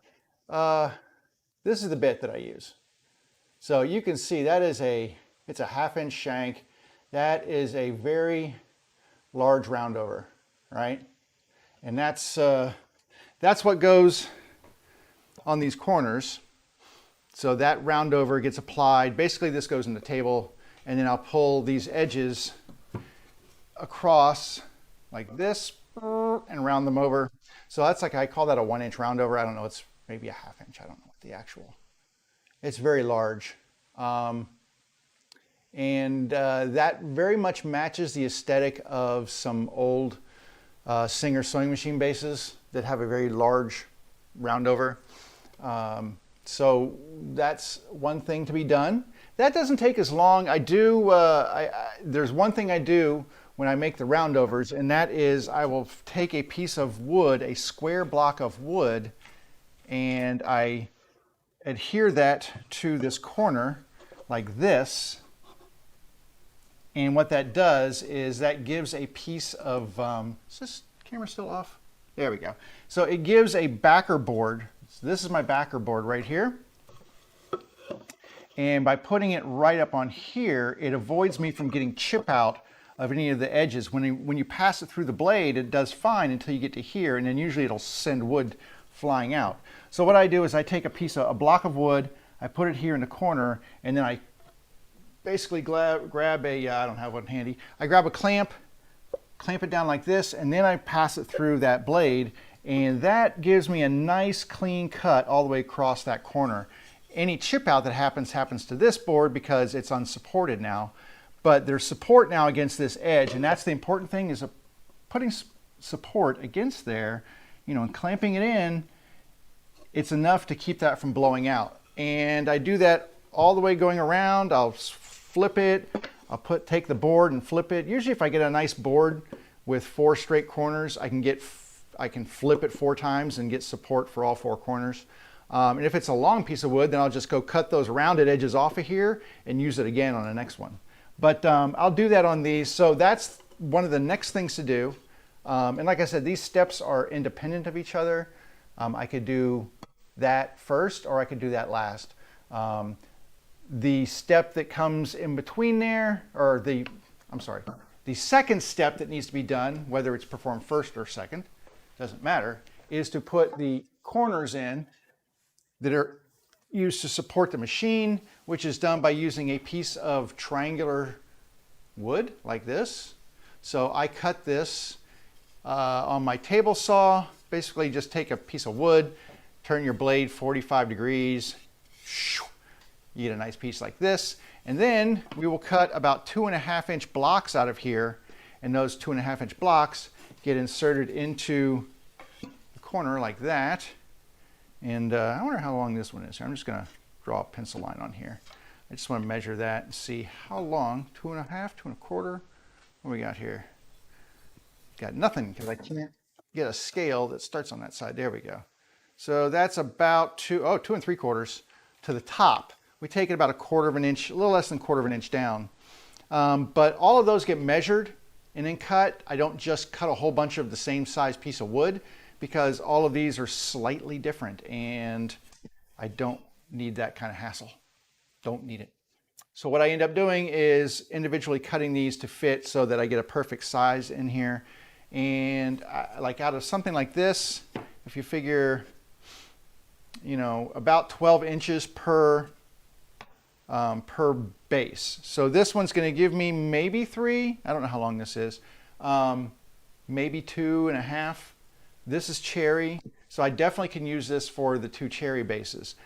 This is the bit that I use. So you can see that is it's a 1/2 inch shank. That is a very large roundover, right? And that's what goes on these corners. So that roundover gets applied. Basically this goes in the table, and then I'll pull these edges across like this and round them over. So that's like, I call that a 1 inch roundover. I don't know, it's maybe a 1/2 inch. I don't know what the actual, it's very large. That very much matches the aesthetic of some old Singer sewing machine bases that have a very large roundover. So that's one thing to be done. That doesn't take as long. There's one thing I do when I make the roundovers, and that is I will take a piece of wood, a square block of wood, and I adhere that to this corner like this. And what that does is that gives a piece of, is this camera still off? There we go. So it gives a backer board. So this is my backer board right here. And by putting it right up on here, it avoids me from getting chip out of any of the edges. When you pass it through the blade, it does fine until you get to here, and then usually it'll send wood flying out. So what I do is I take a block of wood, I put it here in the corner, and then I basically grab a, I don't have one handy, I grab a clamp it down like this, and then I pass it through that blade, and that gives me a nice clean cut all the way across that corner. Any chip out that happens to this board because it's unsupported now, but there's support now against this edge, and that's the important thing, is putting support against there, you know, and clamping it in. It's enough to keep that from blowing out. And I do that all the way going around. I'll flip it, take the board and flip it. Usually if I get a nice board with 4 straight corners, I can flip it 4 times and get support for all 4 corners. And if it's a long piece of wood, then I'll just go cut those rounded edges off of here and use it again on the next one. But I'll do that on these. So that's one of the next things to do. And like I said, these steps are independent of each other. I could do that first, or I could do that last. The step that comes in between there, or the second step that needs to be done, whether it's performed first or second, doesn't matter, is to put the corners in that are used to support the machine, which is done by using a piece of triangular wood like this. So I cut this on my table saw. Basically just take a piece of wood, turn your blade 45 degrees, you get a nice piece like this, and then we will cut about 2.5-inch blocks out of here, and those 2.5-inch blocks get inserted into the corner like that. And I wonder how long this one is. I'm just going to draw a pencil line on here. I just want to measure that and see how long. 2.5, 2.25. What do we got here? Got nothing because I can't get a scale that starts on that side. There we go. So that's about 2 3/4 to the top. We take it about 1/4 of an inch, a little less than 1/4 of an inch down. But all of those get measured and then cut. I don't just cut a whole bunch of the same size piece of wood because all of these are slightly different and I don't need that kind of hassle. Don't need it. So what I end up doing is individually cutting these to fit so that I get a perfect size in here. And like out of something like this, if you figure, you know, about 12 inches per base. So this one's going to give me maybe 3. I don't know how long this is. Maybe 2.5. This is cherry. So I definitely can use this for the 2 cherry bases.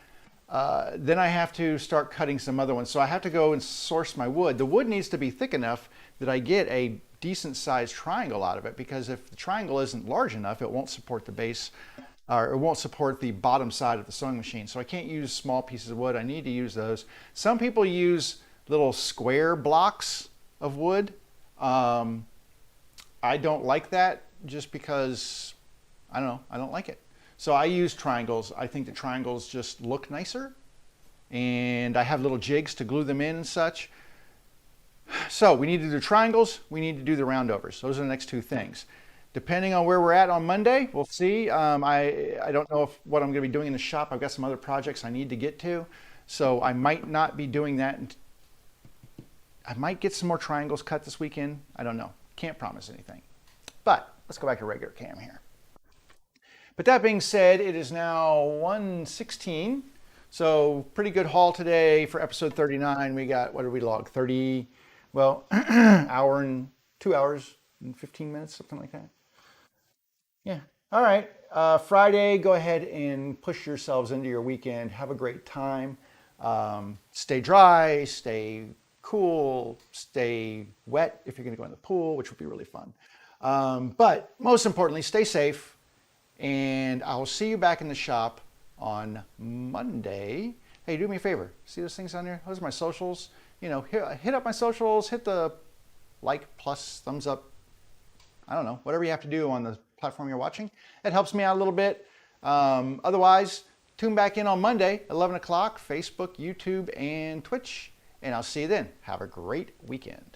Then I have to start cutting some other ones. So I have to go and source my wood. The wood needs to be thick enough that I get a decent sized triangle out of it, because if the triangle isn't large enough, it won't support the base, or it won't support the bottom side of the sewing machine. So I can't use small pieces of wood. I need to use those. Some people use little square blocks of wood. I don't like that just because, I don't know, I don't like it. So I use triangles. I think the triangles just look nicer, and I have little jigs to glue them in and such. So we need to do triangles, we need to do the roundovers. Those are the next 2 things. Depending on where we're at on Monday, we'll see. I don't know what I'm going to be doing in the shop. I've got some other projects I need to get to, so I might not be doing that. I might get some more triangles cut this weekend. I don't know. Can't promise anything. But let's go back to regular cam here. But that being said, it is now 1:16. So pretty good haul today for episode 39. We got, what did we log? 30, well, hour and 2 hours and 15 minutes, something like that. Yeah. All right. Friday, go ahead and push yourselves into your weekend. Have a great time. Stay dry, stay cool, stay wet if you're going to go in the pool, which would be really fun. But most importantly, stay safe. And I'll see you back in the shop on Monday. Hey, do me a favor. See those things on there? Those are my socials. You know, hit up my socials, hit the like, plus, thumbs up. I don't know, whatever you have to do on the platform you're watching. It helps me out a little bit. Otherwise, tune back in on Monday, 11 o'clock, Facebook, YouTube, and Twitch. And I'll see you then. Have a great weekend.